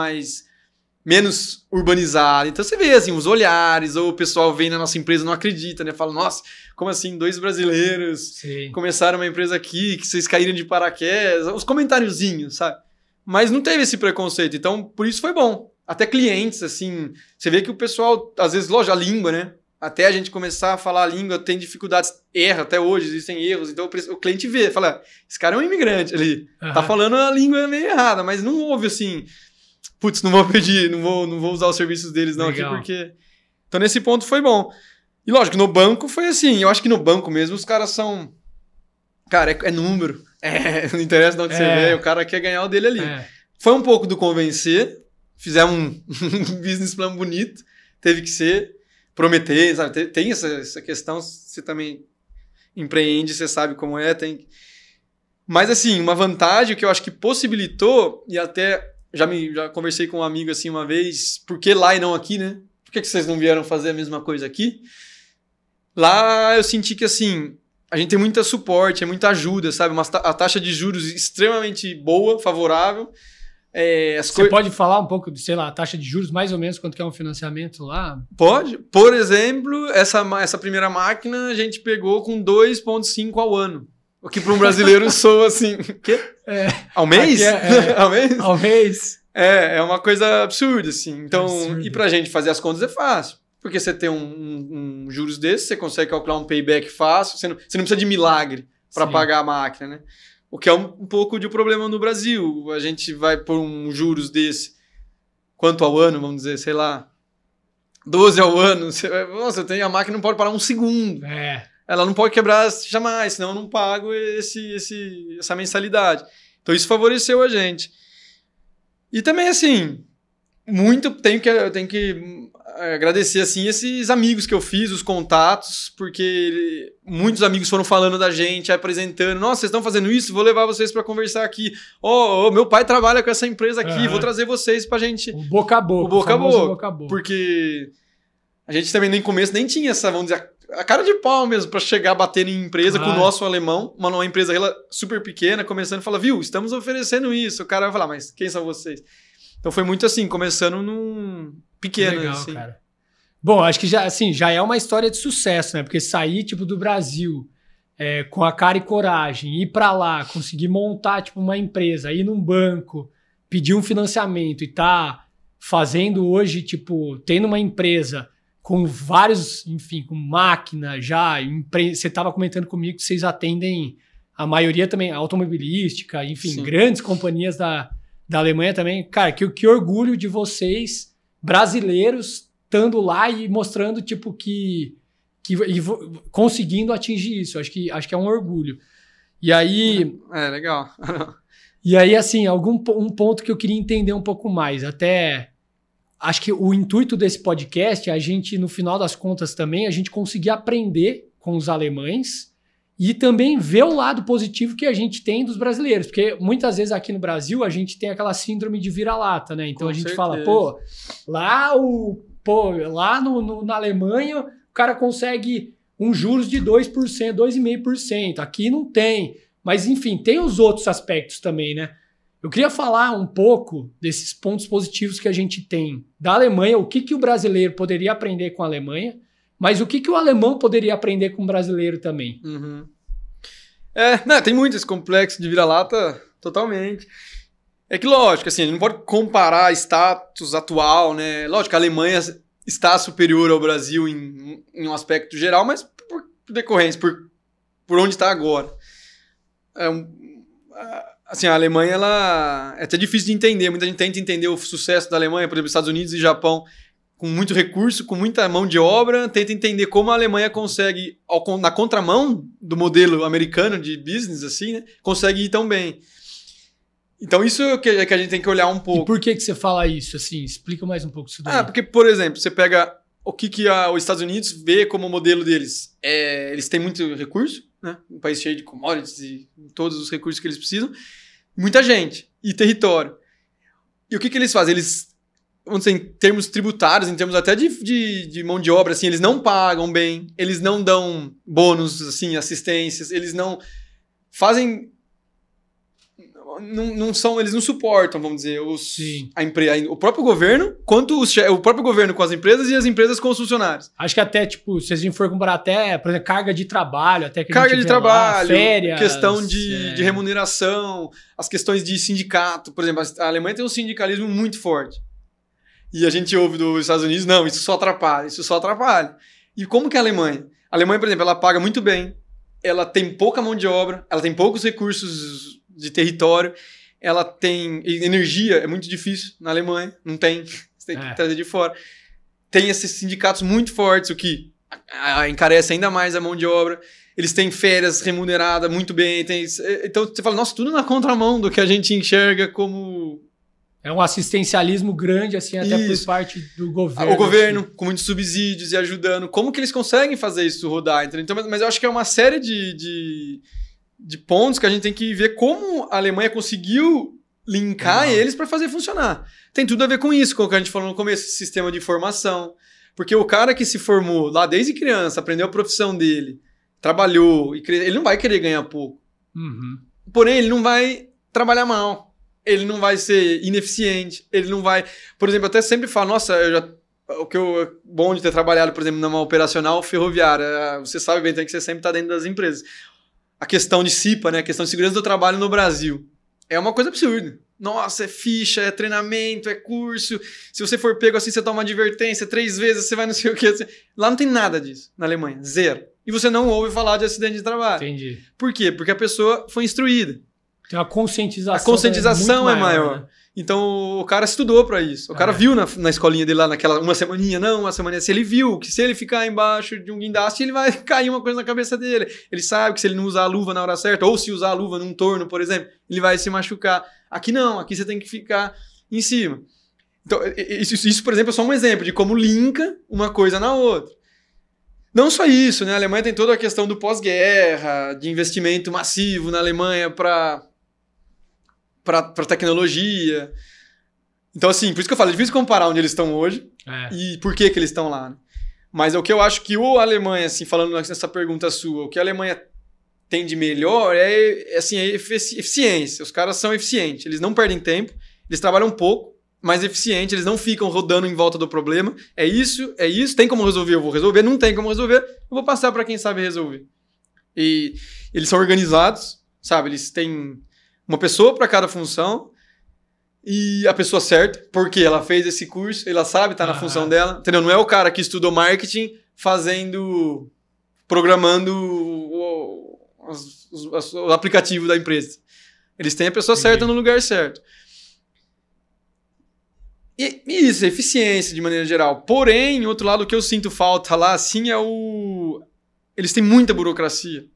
[SPEAKER 2] menos urbanizado. Então você vê assim, os olhares, ou o pessoal vem na nossa empresa e não acredita, né? Fala, nossa, como assim, 2 brasileiros começaram uma empresa aqui, que vocês caíram de paraquedas, os comentáriozinhos, sabe? Mas não teve esse preconceito, então por isso foi bom. Até clientes, assim, você vê que o pessoal, às vezes, a língua, né? Até a gente começar a falar a língua, tem dificuldades, erra até hoje, existem erros. Então o cliente vê, fala, esse cara é um imigrante ali, tá falando a língua meio errada, mas não houve assim, putz, não vou pedir, não vou usar os serviços deles não. Legal. Aqui, porque... Então nesse ponto foi bom. E lógico, no banco foi assim, eu acho que no banco mesmo os caras são... Cara, é número. Não interessa de onde você vem, o cara quer ganhar o dele ali. Foi um pouco do convencer, fizemos um business plan bonito, teve que ser, prometer, sabe? Tem essa questão, você também empreende, você sabe como é, tem... Mas assim, uma vantagem que eu acho que possibilitou, e até já conversei com um amigo assim uma vez, por que lá e não aqui, né? Por que vocês não vieram fazer a mesma coisa aqui? Lá eu senti que assim... A gente tem muito suporte, muita ajuda, sabe? A taxa de juros extremamente boa, favorável.
[SPEAKER 1] Você pode falar um pouco, sei lá, a taxa de juros, mais ou menos, quanto que é um financiamento lá?
[SPEAKER 2] Pode. Por exemplo, essa primeira máquina a gente pegou com 2,5 ao ano. O que para um brasileiro soa assim... O quê? Ao mês? Ao mês?
[SPEAKER 1] Ao mês.
[SPEAKER 2] É uma coisa absurda, assim. Então, e pra gente fazer as contas é fácil. Porque você tem um juros desse, você consegue calcular um payback fácil, você não precisa de milagre para pagar a máquina, né? O que é um pouco de problema no Brasil. A gente vai por um juros desse, quanto ao ano, vamos dizer, sei lá, 12 ao ano. Nossa, a máquina não pode parar um segundo. Ela não pode quebrar jamais, senão eu não pago essa mensalidade. Então isso favoreceu a gente. E também, assim, tenho que agradecer assim esses amigos que eu fiz, os contatos, porque muitos amigos foram falando da gente, apresentando, nossa, vocês estão fazendo isso, vou levar vocês para conversar aqui. Meu pai trabalha com essa empresa aqui, vou trazer vocês pra gente.
[SPEAKER 1] O boca a boca.
[SPEAKER 2] O boca a boca. Porque A gente também no começo nem tinha essa, vamos dizer, a cara de pau mesmo para chegar batendo em empresa com o nosso alemão, uma empresa super pequena, começando e fala, viu, estamos oferecendo isso. O cara vai falar, mas quem são vocês? Então foi muito assim, começando num pequeno.
[SPEAKER 1] Legal,
[SPEAKER 2] assim.
[SPEAKER 1] Cara. Bom, acho que já é uma história de sucesso, né? Porque sair tipo do Brasil com a cara e coragem, ir para lá, conseguir montar tipo uma empresa, ir num banco, pedir um financiamento e tá fazendo hoje, tipo, tendo uma empresa com vários, enfim, com máquina já, você estava comentando comigo que vocês atendem a maioria também automobilística, enfim,
[SPEAKER 2] Sim.
[SPEAKER 1] Grandes companhias da Alemanha também. Cara, que orgulho de vocês, brasileiros, estando lá e mostrando, tipo, que conseguindo atingir isso. Acho que é um orgulho. E aí...
[SPEAKER 2] legal.
[SPEAKER 1] E aí, assim, um ponto que eu queria entender um pouco mais, até... Acho que o intuito desse podcast é a gente, no final das contas também, a gente conseguir aprender com os alemães e também ver o lado positivo que a gente tem dos brasileiros. Porque muitas vezes aqui no Brasil a gente tem aquela síndrome de vira-lata, né? Então
[SPEAKER 2] com
[SPEAKER 1] a gente
[SPEAKER 2] certeza.
[SPEAKER 1] fala, lá na Alemanha o cara consegue juros de 2%, 2,5%. Aqui não tem. Mas enfim, tem os outros aspectos também, né? Eu queria falar um pouco desses pontos positivos que a gente tem da Alemanha, o que o brasileiro poderia aprender com a Alemanha, mas o que o alemão poderia aprender com o brasileiro também.
[SPEAKER 2] Uhum. Tem muito esse complexo de vira-lata, totalmente. É que, lógico, assim, a gente não pode comparar status atual, né? Lógico, a Alemanha está superior ao Brasil em um aspecto geral, mas por decorrência, por onde está agora. Assim, a Alemanha, ela é até difícil de entender. Muita gente tenta entender o sucesso da Alemanha, por exemplo, Estados Unidos e Japão, com muito recurso, com muita mão de obra, tenta entender como a Alemanha consegue, na contramão do modelo americano de business, assim, né, consegue ir tão bem. Então, isso é que a gente tem que olhar um pouco.
[SPEAKER 1] E por que você fala isso? Assim, explica mais um pouco isso daí.
[SPEAKER 2] Porque, por exemplo, você pega o que os Estados Unidos vê como modelo deles. Eles têm muito recurso, né? Um país cheio de commodities e todos os recursos que eles precisam. Muita gente e território. E o que eles fazem? Eles, vamos dizer, em termos tributários, em termos até de mão de obra, assim, eles não pagam bem, eles não dão bônus, assim, assistências, eles não fazem... Eles não suportam, vamos dizer, o próprio governo, quanto o próprio governo com as empresas e as empresas com os funcionários.
[SPEAKER 1] Acho que até, tipo, se a gente for comparar até, por exemplo, carga de trabalho, até que
[SPEAKER 2] carga de trabalho,
[SPEAKER 1] férias,
[SPEAKER 2] questão de remuneração, as questões de sindicato. Por exemplo, a Alemanha tem um sindicalismo muito forte. E a gente ouve dos Estados Unidos, não, isso só atrapalha. E como que é a Alemanha? A Alemanha, por exemplo, ela paga muito bem, ela tem pouca mão de obra, ela tem poucos recursos de território, ela tem energia, é muito difícil na Alemanha, não tem, você tem que trazer de fora. Tem esses sindicatos muito fortes, o que encarece ainda mais a mão de obra. Eles têm férias remuneradas muito bem. Então você fala, nossa, tudo na contramão do que a gente enxerga como...
[SPEAKER 1] É um assistencialismo grande, assim, até por parte do governo.
[SPEAKER 2] O governo, assim, com muitos subsídios e ajudando. Como que eles conseguem fazer isso rodar? Então, mas eu acho que é uma série de pontos que a gente tem que ver como a Alemanha conseguiu linkar eles para fazer funcionar. Tem tudo a ver com isso, com o que a gente falou no começo, sistema de formação. Porque o cara que se formou lá desde criança, aprendeu a profissão dele, trabalhou, ele não vai querer ganhar pouco.
[SPEAKER 1] Uhum.
[SPEAKER 2] Porém, ele não vai trabalhar mal. Ele não vai ser ineficiente. Ele não vai... Por exemplo, eu até sempre falo, nossa, o que é bom de ter trabalhado, por exemplo, numa operacional ferroviária. Você sabe bem, que você sempre está dentro das empresas. A questão de CIPA, né? A questão de segurança do trabalho no Brasil. É uma coisa absurda. Nossa, é ficha, é treinamento, é curso. Se você for pego assim, você toma uma advertência 3 vezes, você vai não sei o quê. Lá não tem nada disso na Alemanha. Zero. E você não ouve falar de acidente de trabalho.
[SPEAKER 1] Entendi.
[SPEAKER 2] Por quê? Porque a pessoa foi instruída.
[SPEAKER 1] Então a conscientização,
[SPEAKER 2] a conscientização é maior. Né? Então o cara estudou para isso. O cara viu na escolinha dele lá, naquela uma semaninha, se ele viu que se ele ficar embaixo de um guindaste, ele vai cair uma coisa na cabeça dele. Ele sabe que se ele não usar a luva na hora certa, ou se usar a luva num torno, por exemplo, ele vai se machucar. Aqui não, aqui você tem que ficar em cima. Então, isso, por exemplo, é só um exemplo de como linka uma coisa na outra. Não só isso, né? A Alemanha tem toda a questão do pós-guerra, de investimento massivo na Alemanha para tecnologia. Então, assim, por isso que eu falo, é difícil comparar onde eles estão hoje e por que eles estão lá. Né? Mas o que eu acho que a Alemanha, assim, falando nessa pergunta sua, o que a Alemanha tem de melhor é eficiência. Os caras são eficientes, eles não perdem tempo, eles trabalham pouco, mas eficiente, eles não ficam rodando em volta do problema. É isso, tem como resolver, eu vou resolver, não tem como resolver, eu vou passar para quem sabe resolver. E eles são organizados, sabe? Eles têm uma pessoa para cada função e a pessoa certa, porque ela fez esse curso, ela sabe, tá na função dela, entendeu? Não é o cara que estudou marketing programando o aplicativo da empresa. Eles têm a pessoa certa no lugar certo. E isso, eficiência de maneira geral. Porém, outro lado, o que eu sinto falta lá, assim, eles têm muita burocracia.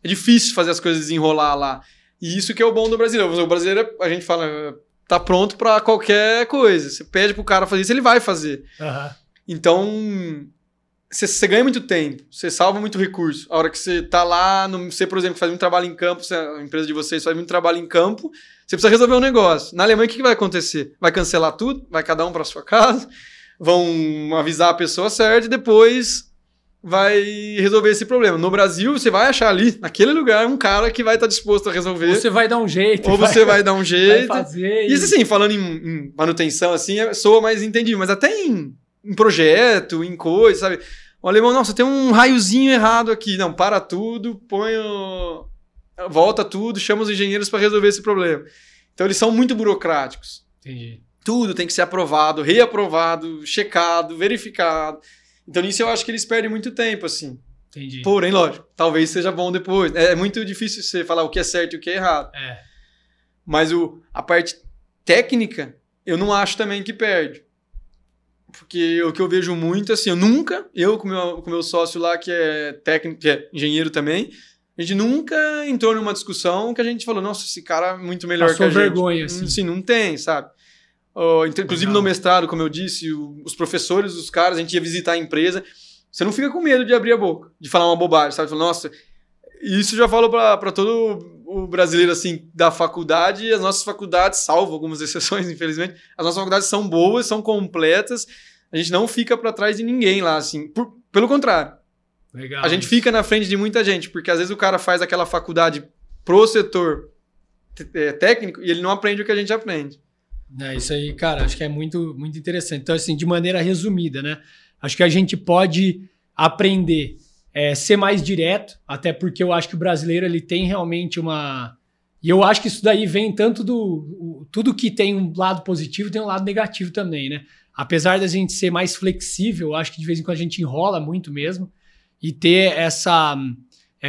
[SPEAKER 2] É difícil fazer as coisas desenrolar lá. E isso que é o bom do brasileiro. O brasileiro, a gente fala, tá pronto pra qualquer coisa. Você pede pro cara fazer isso, ele vai fazer. Então, você ganha muito tempo, você salva muito recurso. A hora que você tá lá, você, por exemplo, faz muito trabalho em campo, a empresa de vocês faz muito trabalho em campo, você precisa resolver um negócio. Na Alemanha, o que vai acontecer? Vai cancelar tudo? Vai cada um para sua casa? Vão avisar a pessoa certa e depois vai resolver esse problema. No Brasil, você vai achar ali, naquele lugar, um cara que vai estar disposto a resolver.
[SPEAKER 1] Ou você vai dar um jeito.
[SPEAKER 2] Ou você vai dar um jeito.
[SPEAKER 1] Vai fazer.
[SPEAKER 2] Isso, assim, falando em manutenção, assim, soa mais entendível. Mas até em projeto, em coisa, sabe? O alemão, nossa, tem um raiozinho errado aqui. Não, para tudo, volta tudo, chama os engenheiros para resolver esse problema. Então, eles são muito burocráticos.
[SPEAKER 1] Entendi.
[SPEAKER 2] Tudo tem que ser aprovado, reaprovado, checado, verificado. Então, nisso eu acho que eles perdem muito tempo, assim.
[SPEAKER 1] Entendi.
[SPEAKER 2] Porém, lógico, talvez seja bom depois. É muito difícil você falar o que é certo e o que é errado. Mas a parte técnica, eu não acho também que perde. Porque o que eu vejo muito, assim, eu com o meu sócio lá, que é técnico, que é engenheiro também, a gente nunca entrou numa discussão que a gente falou, nossa, esse cara é muito melhor que a gente.
[SPEAKER 1] Vergonha, assim.
[SPEAKER 2] Sim, não tem, sabe? Inclusive no mestrado, como eu disse, os professores, os caras, a gente ia visitar a empresa, você não fica com medo de abrir a boca, de falar uma bobagem, sabe? Fala, nossa, isso já falo para todo o brasileiro, assim, da faculdade, e as nossas faculdades, salvo algumas exceções, infelizmente, as nossas faculdades são boas, são completas, a gente não fica para trás de ninguém lá, assim, pelo contrário.
[SPEAKER 1] Legal,
[SPEAKER 2] a gente fica na frente de muita gente, porque às vezes o cara faz aquela faculdade pro setor técnico e ele não aprende o que a gente aprende.
[SPEAKER 1] Isso aí, cara, acho que é muito, muito interessante. Então, assim, de maneira resumida, né? Acho que a gente pode aprender ser mais direto, até porque eu acho que o brasileiro ele tem realmente uma... E eu acho que isso daí vem tanto tudo que tem um lado positivo tem um lado negativo também, né? Apesar da gente ser mais flexível, eu acho que de vez em quando a gente enrola muito mesmo, e ter essa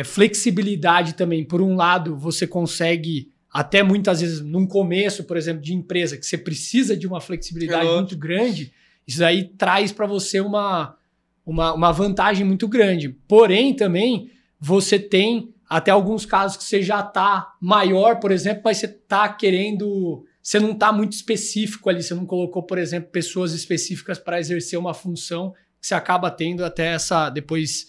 [SPEAKER 1] flexibilidade também. Por um lado, você consegue... Até muitas vezes, num começo, por exemplo, de empresa, que você precisa de uma flexibilidade muito grande, isso aí traz para você uma vantagem muito grande. Porém, também, você tem até alguns casos que você já está maior, por exemplo, mas você está querendo... Você não está muito específico ali, você não colocou, por exemplo, pessoas específicas para exercer uma função, que você acaba tendo até depois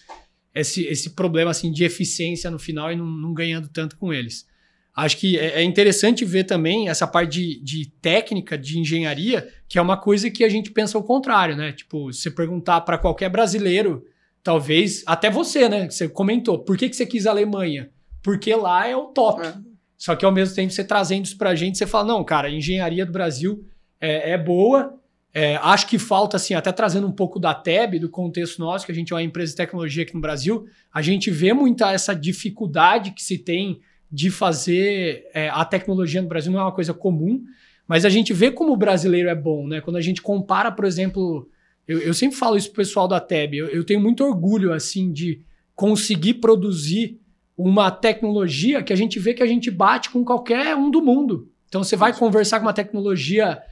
[SPEAKER 1] esse problema assim, de eficiência no final e não ganhando tanto com eles. Acho que é interessante ver também essa parte de técnica, de engenharia, que é uma coisa que a gente pensa ao contrário, né? Tipo, se você perguntar para qualquer brasileiro, talvez, até você, né? Você comentou, por que você quis a Alemanha? Porque lá é o top. Só que ao mesmo tempo você trazendo isso pra gente, você fala, não, cara, a engenharia do Brasil é boa. Acho que falta, assim, até trazendo um pouco da TEB, do contexto nosso, que a gente é uma empresa de tecnologia aqui no Brasil, a gente vê muita essa dificuldade que se tem de fazer a tecnologia no Brasil, não é uma coisa comum, mas a gente vê como o brasileiro é bom, né? Quando a gente compara, por exemplo, eu sempre falo isso pro pessoal da TEB, eu tenho muito orgulho, assim, de conseguir produzir uma tecnologia que a gente vê que a gente bate com qualquer um do mundo. Então você vai conversar com uma tecnologia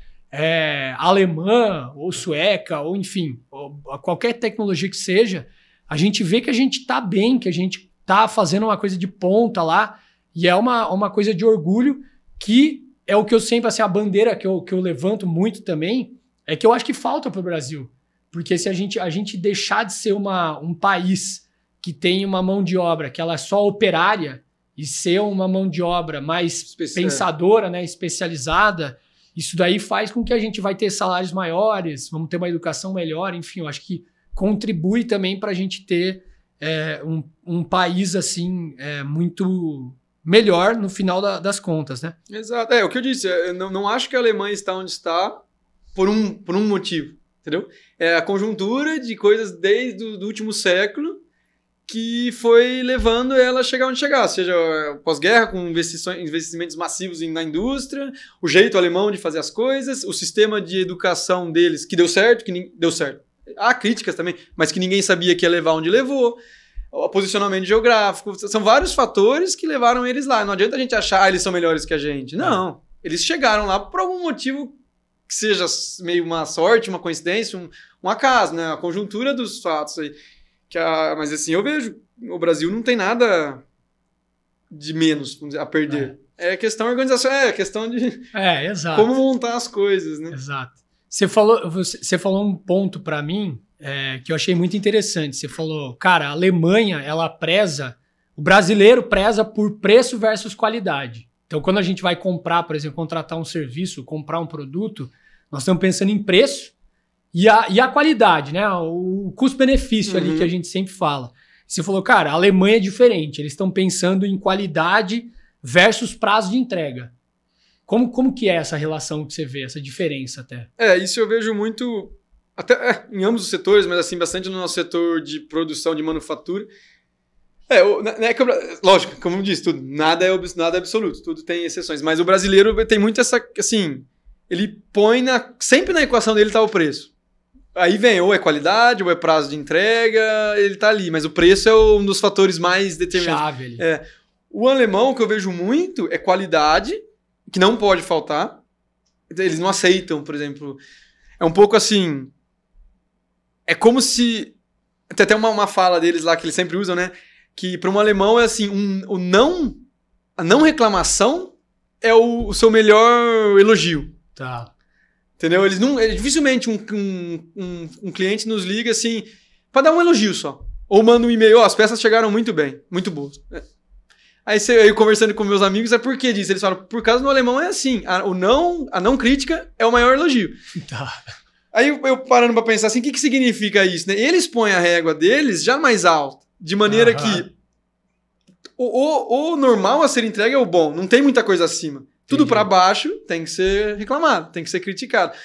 [SPEAKER 1] alemã, ou sueca, ou enfim, ou qualquer tecnologia que seja, a gente vê que a gente tá bem, que a gente tá fazendo uma coisa de ponta lá, e é uma coisa de orgulho que é o que eu sempre, assim, a bandeira que eu levanto muito também, é que eu acho que falta para o Brasil. Porque se a gente deixar de ser um país que tem uma mão de obra que ela é só operária e ser uma mão de obra mais pensadora, né, especializada, isso daí faz com que a gente vai ter salários maiores, vamos ter uma educação melhor, enfim, eu acho que contribui também para a gente ter um país assim muito melhor no final das contas, né?
[SPEAKER 2] Exato. É o que eu disse. Eu não acho que a Alemanha está onde está por um motivo, entendeu? É a conjuntura de coisas desde o último século que foi levando ela a chegar onde chegar, seja pós-guerra, com investimentos massivos na indústria, o jeito alemão de fazer as coisas, o sistema de educação deles, que deu certo, deu certo. Há críticas também, mas que ninguém sabia que ia levar onde levou, o posicionamento geográfico, são vários fatores que levaram eles lá. Não adianta a gente achar, eles são melhores que a gente. Não, eles chegaram lá por algum motivo que seja meio uma sorte, uma coincidência, um acaso, né? A conjuntura dos fatos aí. Mas assim, eu vejo, o Brasil não tem nada de menos a perder. É questão de organização, é questão de
[SPEAKER 1] exato.
[SPEAKER 2] Como montar as coisas, né?
[SPEAKER 1] Exato. Você falou um ponto para mim que eu achei muito interessante. Você falou, cara, a Alemanha, o brasileiro preza por preço versus qualidade. Então, quando a gente vai comprar, por exemplo, contratar um serviço, comprar um produto, nós estamos pensando em preço e a qualidade, né? O custo-benefício ali que a gente sempre fala. Você falou, cara, a Alemanha é diferente. Eles estão pensando em qualidade versus prazo de entrega. Como que é essa relação que você vê, essa diferença até?
[SPEAKER 2] Isso eu vejo muito, até em ambos os setores, mas assim, bastante no nosso setor de produção, de manufatura. Lógico, como eu disse, tudo, nada é absoluto, tudo tem exceções, mas o brasileiro tem muito essa, assim, ele põe sempre na equação dele está o preço. Aí vem, ou é qualidade, ou é prazo de entrega, ele tá ali, mas o preço é um dos fatores mais determinantes.
[SPEAKER 1] Chave ali.
[SPEAKER 2] O alemão, que eu vejo muito, é qualidade, que não pode faltar. Eles não aceitam, por exemplo. É um pouco assim, é como se, tem até uma fala deles lá que eles sempre usam, né? Que para um alemão é assim, a não reclamação é o seu melhor elogio.
[SPEAKER 1] Tá.
[SPEAKER 2] Entendeu? Dificilmente um cliente nos liga assim para dar um elogio só. Ou manda um e-mail, as peças chegaram muito bem, muito boas. Aí eu conversando com meus amigos, por que disso? Eles falam, por causa do alemão é assim, a não crítica é o maior elogio. Tá. Aí eu parando para pensar assim, o que significa isso? Né? Eles põem a régua deles já mais alta, de maneira que o normal a ser entregue é o bom, não tem muita coisa acima. Tudo para baixo tem que ser reclamado, tem que ser criticado.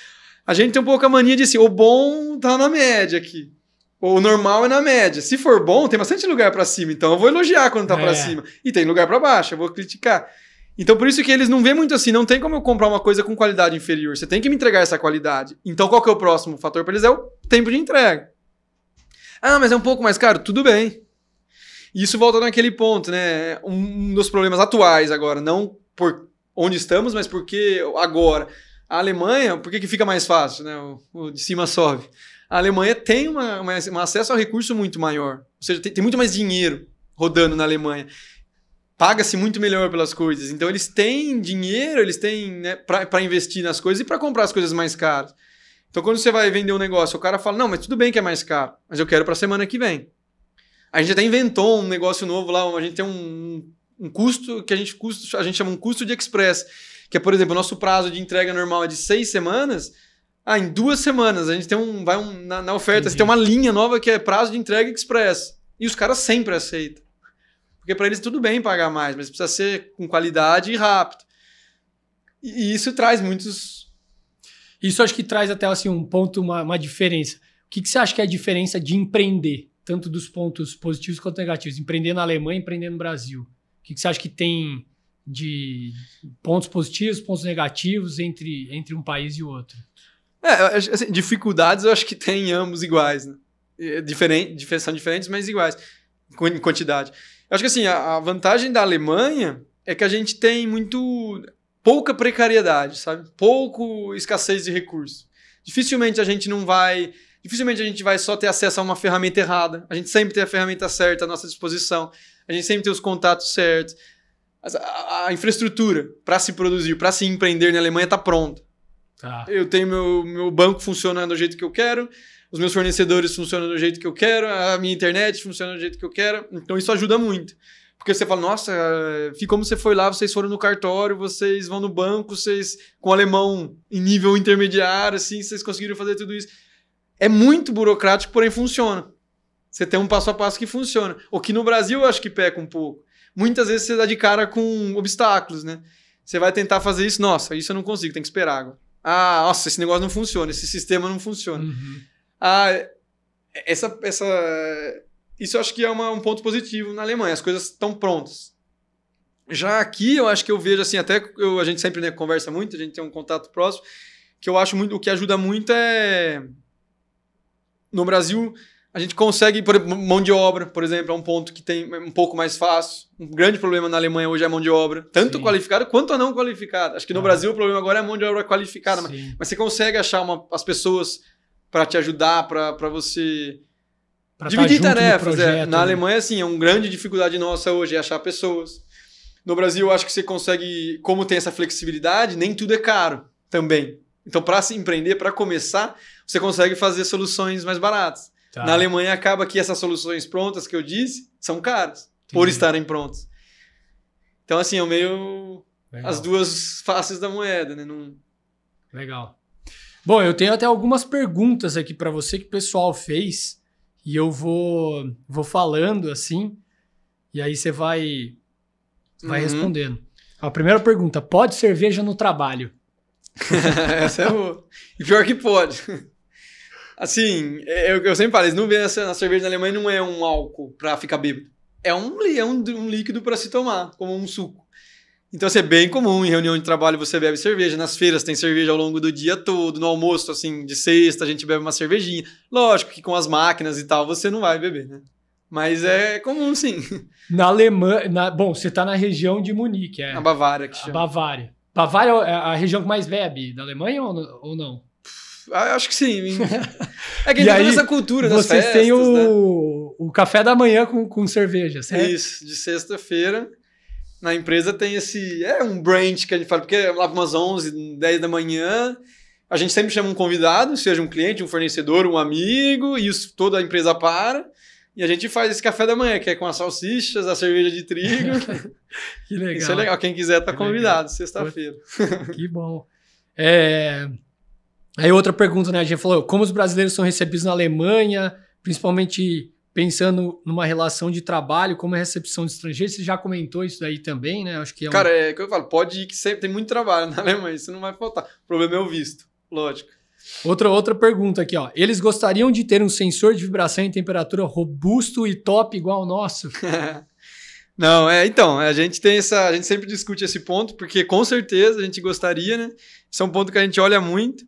[SPEAKER 2] A gente tem um pouco a mania de assim, o bom tá na média aqui. O normal é na média. Se for bom, tem bastante lugar para cima. Então eu vou elogiar quando tá para cima. E tem lugar para baixo, eu vou criticar. Então por isso que eles não veem muito assim, não tem como eu comprar uma coisa com qualidade inferior. Você tem que me entregar essa qualidade. Então qual que é o próximo fator para eles? É o tempo de entrega. Ah, mas é um pouco mais caro? Tudo bem. E isso volta naquele ponto, né? Um dos problemas atuais agora, não por onde estamos, mas porque agora a Alemanha, por que fica mais fácil, né? O de cima sobe. A Alemanha tem um acesso ao recurso muito maior, ou seja, tem muito mais dinheiro rodando na Alemanha, paga-se muito melhor pelas coisas, então eles têm dinheiro, eles têm, né, para investir nas coisas e para comprar as coisas mais caras. Então quando você vai vender um negócio, o cara fala, não, mas tudo bem que é mais caro, mas eu quero para a semana que vem. A gente até inventou um negócio novo lá, a gente tem um custo que a gente chama um custo de express, que é, por exemplo, o nosso prazo de entrega normal é de 6 semanas, em 2 semanas a gente tem na oferta, você tem uma linha nova que é prazo de entrega express, e os caras sempre aceitam, porque para eles tudo bem pagar mais, mas precisa ser com qualidade e rápido, e isso traz muitos...
[SPEAKER 1] Isso acho que traz até assim, um ponto, uma diferença. O que você acha que é a diferença de empreender, tanto dos pontos positivos quanto negativos, empreender na Alemanha e empreender no Brasil? O que você acha que tem de pontos positivos, pontos negativos entre um país e o outro?
[SPEAKER 2] Assim, dificuldades eu acho que tem em ambos iguais, né? São diferentes, mas iguais em quantidade. Eu acho que assim, a vantagem da Alemanha é que a gente tem pouca precariedade, sabe? Pouco escassez de recursos. Dificilmente a gente vai só ter acesso a uma ferramenta errada. A gente sempre tem a ferramenta certa à nossa disposição. A gente sempre tem os contatos certos. A infraestrutura para se produzir, para se empreender na Alemanha está pronta. Tá. Eu tenho meu banco funcionando do jeito que eu quero, os meus fornecedores funcionam do jeito que eu quero, a minha internet funciona do jeito que eu quero. Então isso ajuda muito. Porque você fala, nossa, como você foi lá, vocês foram no cartório, vocês vão no banco, vocês com o alemão em nível intermediário, assim, vocês conseguiram fazer tudo isso. é muito burocrático, porém funciona. Você tem um passo a passo que funciona. O que no Brasil eu acho que peca um pouco. Muitas vezes você dá de cara com obstáculos, né? Você vai tentar fazer isso, nossa, isso eu não consigo, tem que esperar agora. Ah, nossa, esse negócio não funciona, esse sistema não funciona.
[SPEAKER 1] Uhum.
[SPEAKER 2] Ah, isso eu acho que é um ponto positivo na Alemanha, as coisas estão prontas. Já aqui eu acho que eu vejo assim, a gente sempre, né, conversa muito, a gente tem um contato próximo, que eu acho muito, o que ajuda muito é... No Brasil, a gente consegue, por exemplo, mão de obra, por exemplo, é um ponto que tem um pouco mais fácil. Um grande problema na Alemanha hoje é a mão de obra, tanto qualificada quanto a não qualificada. Acho que no Brasil o problema agora é a mão de obra qualificada, mas você consegue achar as pessoas para te ajudar, para você
[SPEAKER 1] pra
[SPEAKER 2] dividir tarefas.
[SPEAKER 1] projeto,
[SPEAKER 2] Na Alemanha, assim, é uma grande dificuldade nossa hoje é achar pessoas. No Brasil, eu acho que você consegue, como tem essa flexibilidade, nem tudo é caro também. Então, para se empreender, para começar, você consegue fazer soluções mais baratas. Na Alemanha acaba que essas soluções prontas que eu disse são caras, por estarem prontas. Então, assim, é meio as duas faces da moeda, né?
[SPEAKER 1] Legal. Bom, eu tenho até algumas perguntas aqui para você que o pessoal fez e eu vou falando assim e aí você vai respondendo. A primeira pergunta, pode cerveja no trabalho?
[SPEAKER 2] Essa é boa. E pior que pode. Assim, eu sempre falo, eles não veem a cerveja na Alemanha não é um álcool pra ficar bêbado. É um líquido pra se tomar, como um suco. Então, assim, é bem comum em reunião de trabalho você bebe cerveja. Nas feiras tem cerveja ao longo do dia todo. No almoço, assim, de sexta, a gente bebe uma cervejinha. Lógico que com as máquinas e tal você não vai beber, né? Mas é comum, sim.
[SPEAKER 1] Na Alemanha... Bom, você tá na região de Munique.
[SPEAKER 2] A Bavária, que chama.
[SPEAKER 1] Bavária. Bavária é a região que mais bebe da Alemanha ou não?
[SPEAKER 2] Acho que sim. É que tem essa cultura das festas,
[SPEAKER 1] vocês têm o café da manhã com cerveja, certo?
[SPEAKER 2] Isso, de sexta-feira. Na empresa tem um brunch que a gente fala, porque lá para umas 11, 10 da manhã, a gente sempre chama um convidado, seja um cliente, um fornecedor, um amigo, e isso toda a empresa para, e a gente faz esse café da manhã, que é com as salsichas, a cerveja de trigo.
[SPEAKER 1] Que legal.
[SPEAKER 2] Isso é legal, quem quiser tá convidado, sexta-feira.
[SPEAKER 1] Que bom. Aí outra pergunta, né? A gente falou, como os brasileiros são recebidos na Alemanha, principalmente pensando numa relação de trabalho, como é a recepção de estrangeiros, você já comentou isso daí também, né? Acho que
[SPEAKER 2] Cara, é o que eu falo, pode ir que sempre tem muito trabalho na Alemanha, isso não vai faltar. O problema é o visto, lógico.
[SPEAKER 1] Outra pergunta aqui, ó. Eles gostariam de ter um sensor de vibração em temperatura robusto e top igual ao nosso?
[SPEAKER 2] Não, então, a gente sempre discute esse ponto, porque com certeza a gente gostaria, né? Esse é um ponto que a gente olha muito.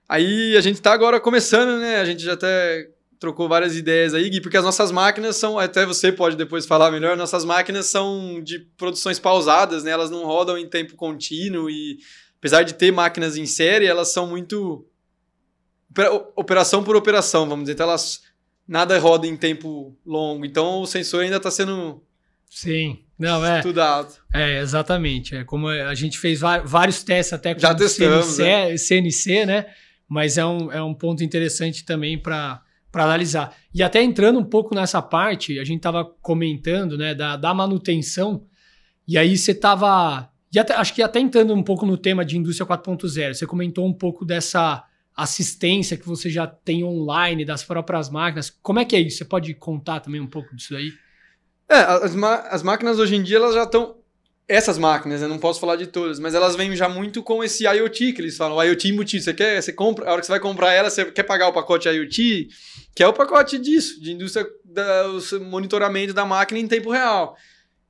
[SPEAKER 2] Aí a gente tá agora começando, né? A gente já até trocou várias ideias aí, Gui, porque as nossas máquinas são, até você pode depois falar melhor, nossas máquinas são de produções pausadas, né? Elas não rodam em tempo contínuo e apesar de ter máquinas em série, elas são muito operação por operação, vamos dizer. Então nada roda em tempo longo. Então o sensor ainda está sendo estudado.
[SPEAKER 1] Exatamente. É como a gente fez vários testes até com
[SPEAKER 2] já testamos,
[SPEAKER 1] CNC, né? Mas é um ponto interessante também para analisar. E até entrando um pouco nessa parte, a gente estava comentando, né, da manutenção, e aí você estava... Acho que até entrando um pouco no tema de indústria 4.0, você comentou um pouco dessa assistência que você já tem online das próprias máquinas. Como é que é isso? Você pode contar também um pouco disso aí?
[SPEAKER 2] As máquinas hoje em dia, elas já estão... Essas máquinas, eu não posso falar de todas, mas elas vêm já muito com esse IoT que eles falam, o IoT embutido. Você compra, a hora que você vai comprar ela, você quer pagar o pacote IoT, que é o pacote disso, de indústria, o monitoramento da máquina em tempo real.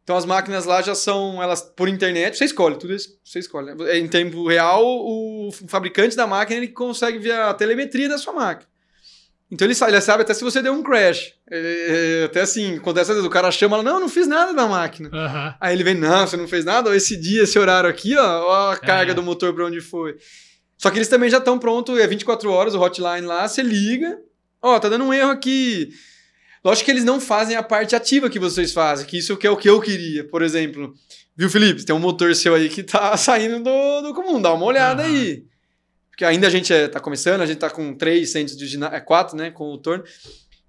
[SPEAKER 2] Então as máquinas lá já são, elas por internet, você escolhe, tudo isso você escolhe. Em tempo real, o fabricante da máquina ele consegue ver a telemetria da sua máquina. Então ele sabe até se você deu um crash. Até assim, acontece às vezes, o cara chama, não fiz nada na máquina.
[SPEAKER 1] Uhum. Aí
[SPEAKER 2] ele vem, não, você não fez nada? Ou esse dia, esse horário aqui, ó a carga do motor para onde foi. Só que eles também já estão prontos, 24 horas, o hotline lá, você liga, tá dando um erro aqui. Lógico que eles não fazem a parte ativa que vocês fazem, que isso que é o que eu queria. Por exemplo, viu, Felipe, tem um motor seu aí que tá saindo do comum, dá uma olhada aí. Porque ainda a gente tá começando, a gente tá com 3 centros de ginásio, 4, né, com o torno.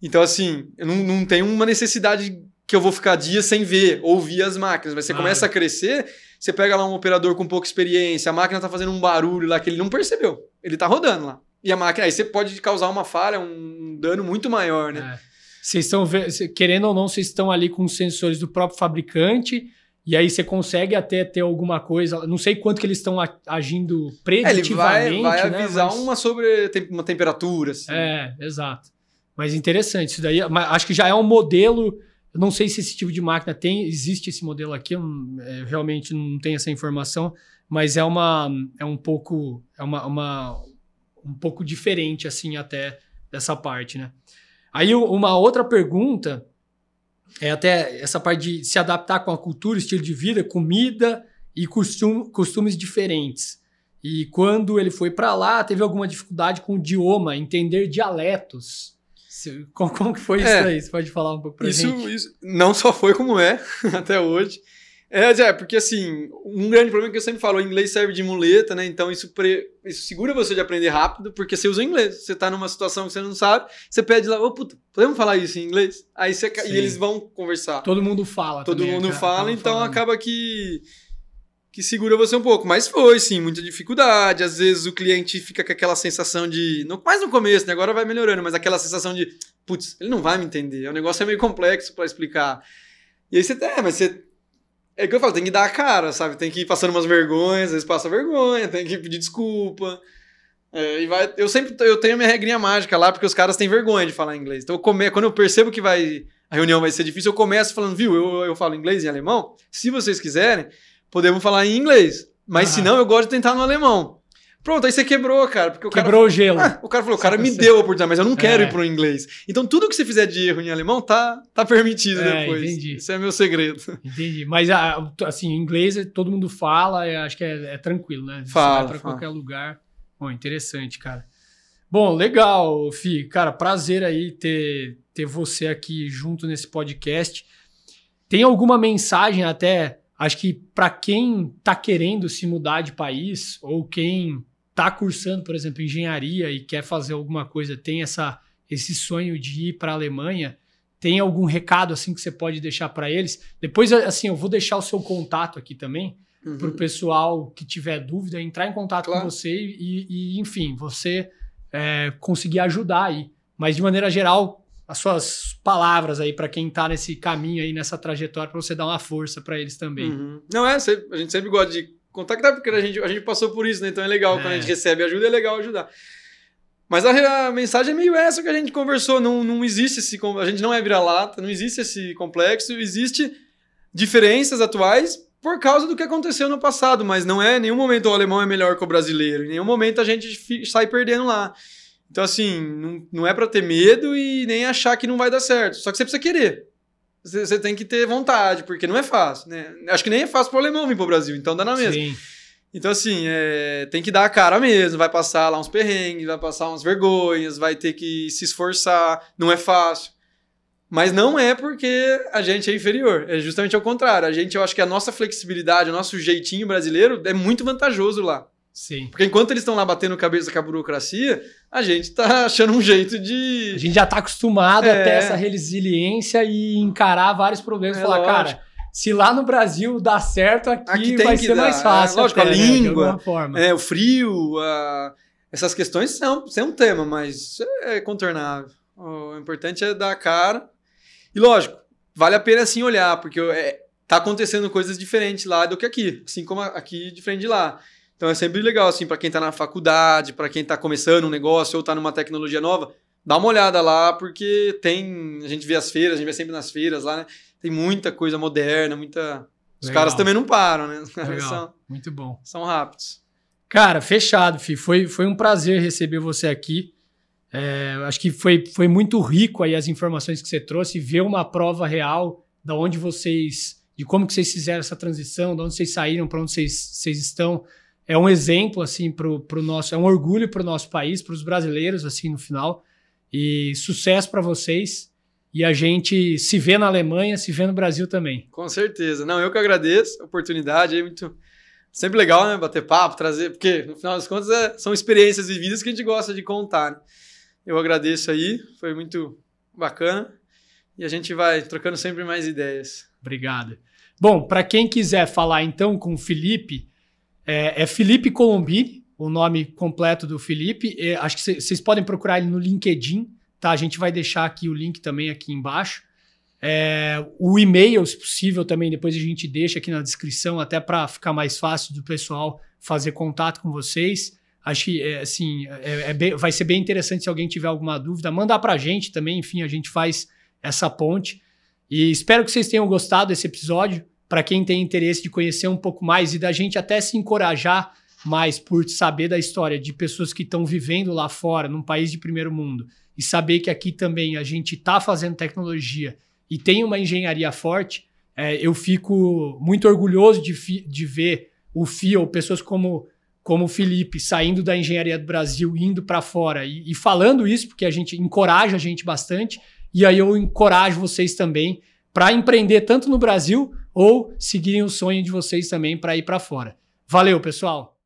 [SPEAKER 2] Então, assim, eu não tenho uma necessidade que eu vou ficar dias sem ouvir as máquinas. Mas você começa a crescer, você pega lá um operador com pouca experiência, a máquina tá fazendo um barulho lá que ele não percebeu. Ele tá rodando lá. e a máquina... Aí você pode causar uma falha, um dano muito maior, né?
[SPEAKER 1] Vocês estão, querendo ou não, vocês estão ali com os sensores do próprio fabricante, e aí você consegue até ter alguma coisa, não sei quanto que eles estão agindo preditivamente.
[SPEAKER 2] Ele vai avisar
[SPEAKER 1] Mas...
[SPEAKER 2] sobre uma temperatura. Assim.
[SPEAKER 1] Exato. Mas interessante, isso daí, mas acho que já é um modelo, eu não sei se esse tipo de máquina existe esse modelo aqui, eu realmente não tenho essa informação, mas é um pouco diferente assim até dessa parte, né? Aí uma outra pergunta é até essa parte de se adaptar com a cultura, estilo de vida, comida e costumes diferentes. E quando ele foi para lá, teve alguma dificuldade com o idioma, entender dialetos. Como que foi isso aí? Você pode falar um pouco pra gente?
[SPEAKER 2] Isso não só foi como é até hoje. Porque assim, um grande problema que eu sempre falo, o inglês serve de muleta, né? Então isso segura você de aprender rápido, porque você usa o inglês. Você tá numa situação que você não sabe, você pede lá, puta, podemos falar isso em inglês? Aí e eles vão conversar.
[SPEAKER 1] Todo mundo fala.
[SPEAKER 2] Todo mundo fala, então acaba que segura você um pouco. Mas foi, sim, muita dificuldade. Às vezes o cliente fica com aquela sensação de... mais no começo, né? Agora vai melhorando, mas aquela sensação de... Putz, ele não vai me entender. O negócio é meio complexo para explicar. E aí você... É o que eu falo, tem que dar a cara, sabe? Tem que ir passando umas vergonhas, às vezes passa vergonha, tem que pedir desculpa. Eu tenho a minha regrinha mágica lá, porque os caras têm vergonha de falar inglês. Então, quando eu percebo que a reunião vai ser difícil, eu começo falando, viu, eu falo inglês e alemão. Se vocês quiserem, podemos falar em inglês. Mas se não, eu gosto de tentar no alemão. Pronto, aí você quebrou, cara. Porque
[SPEAKER 1] quebrou o gelo.
[SPEAKER 2] O cara falou, o cara me deu a oportunidade, mas eu não quero ir pro inglês. Então, tudo que você fizer de erro em alemão tá permitido depois.
[SPEAKER 1] Entendi.
[SPEAKER 2] Esse é meu segredo.
[SPEAKER 1] Entendi. Mas, assim, inglês todo mundo fala, acho que é tranquilo, né?
[SPEAKER 2] Fala.
[SPEAKER 1] Você vai pra qualquer lugar. Bom, interessante, cara. Bom, legal, Fih. Cara, prazer aí ter você aqui junto nesse podcast. Tem alguma mensagem até, acho que para quem tá querendo se mudar de país ou quem tá cursando, por exemplo, engenharia e quer fazer alguma coisa, tem esse sonho de ir para a Alemanha, tem algum recado assim que você pode deixar para eles? Depois, assim, eu vou deixar o seu contato aqui também, para o pessoal que tiver dúvida, entrar em contato com você e enfim, você conseguir ajudar aí. Mas, de maneira geral, as suas palavras aí para quem tá nesse caminho aí, nessa trajetória, para você dar uma força para eles também.
[SPEAKER 2] Não a gente sempre gosta de contactar, porque a gente passou por isso, né? Então é legal, quando a gente recebe ajuda, é legal ajudar. Mas a mensagem é meio essa que a gente conversou, não existe a gente não é vira-lata, não existe esse complexo, existe diferenças atuais por causa do que aconteceu no passado, mas não é em nenhum momento o alemão é melhor que o brasileiro, em nenhum momento a gente sai perdendo lá. Então assim, não é pra ter medo e nem achar que não vai dar certo, só que você precisa querer. Você tem que ter vontade, porque não é fácil, né? Acho que nem é fácil pro alemão vir pro Brasil, então dá na mesma.
[SPEAKER 1] Sim.
[SPEAKER 2] Então, assim, tem que dar a cara mesmo, vai passar lá uns perrengues, vai passar umas vergonhas, vai ter que se esforçar, não é fácil. Mas não é porque a gente é inferior, é justamente ao contrário. Eu acho que a nossa flexibilidade, o nosso jeitinho brasileiro é muito vantajoso lá.
[SPEAKER 1] Sim.
[SPEAKER 2] Porque enquanto eles estão lá batendo cabeça com a burocracia, a gente tá achando um jeito de...
[SPEAKER 1] A gente já tá acostumado a ter essa resiliência e encarar vários problemas. Falar,
[SPEAKER 2] lógico.
[SPEAKER 1] Cara, se lá no Brasil dá certo, aqui vai ser mais fácil.
[SPEAKER 2] Lógico,
[SPEAKER 1] até,
[SPEAKER 2] a língua,
[SPEAKER 1] né, de alguma forma.
[SPEAKER 2] O frio, essas questões são um tema, mas é contornável. O importante é dar a cara. E lógico, vale a pena sim olhar, porque tá acontecendo coisas diferentes lá do que aqui, assim como aqui diferente de lá. Então é sempre legal, assim, para quem tá na faculdade, para quem tá começando um negócio ou tá numa tecnologia nova, dá uma olhada lá, porque a gente vê as feiras, a gente vê sempre nas feiras lá, né? Tem muita coisa moderna, Os caras também não param, né?
[SPEAKER 1] Muito bom.
[SPEAKER 2] São rápidos.
[SPEAKER 1] Cara, fechado, Fih. Foi um prazer receber você aqui. Acho que foi muito rico aí as informações que você trouxe, ver uma prova real de como que vocês fizeram essa transição, de onde vocês saíram, para onde vocês estão. É um exemplo, assim, pro nosso... É um orgulho para o nosso país, para os brasileiros, assim, no final. E sucesso para vocês. E a gente se vê na Alemanha, se vê no Brasil também.
[SPEAKER 2] Com certeza. Não, eu que agradeço a oportunidade. É sempre legal, né? Bater papo, trazer... Porque, no final das contas, são experiências vividas que a gente gosta de contar, né? Eu agradeço aí. Foi muito bacana. E a gente vai trocando sempre mais ideias.
[SPEAKER 1] Obrigado. Bom, para quem quiser falar, então, com o Felipe... É Felipe Colombini, o nome completo do Felipe. Acho que vocês podem procurar ele no LinkedIn, tá? A gente vai deixar aqui o link também aqui embaixo. O e-mail, se possível, também depois a gente deixa aqui na descrição, até para ficar mais fácil do pessoal fazer contato com vocês. Acho que vai ser bem interessante se alguém tiver alguma dúvida, mandar para a gente também, enfim, a gente faz essa ponte. E espero que vocês tenham gostado desse episódio. Para quem tem interesse de conhecer um pouco mais e da gente até se encorajar mais por saber da história de pessoas que estão vivendo lá fora, num país de primeiro mundo, e saber que aqui também a gente está fazendo tecnologia e tem uma engenharia forte, eu fico muito orgulhoso de ver o FIO, pessoas como o Felipe, saindo da engenharia do Brasil, indo para fora e falando isso, porque a gente encoraja a gente bastante, e aí eu encorajo vocês também para empreender tanto no Brasil ou seguirem o sonho de vocês também para ir para fora. Valeu, pessoal!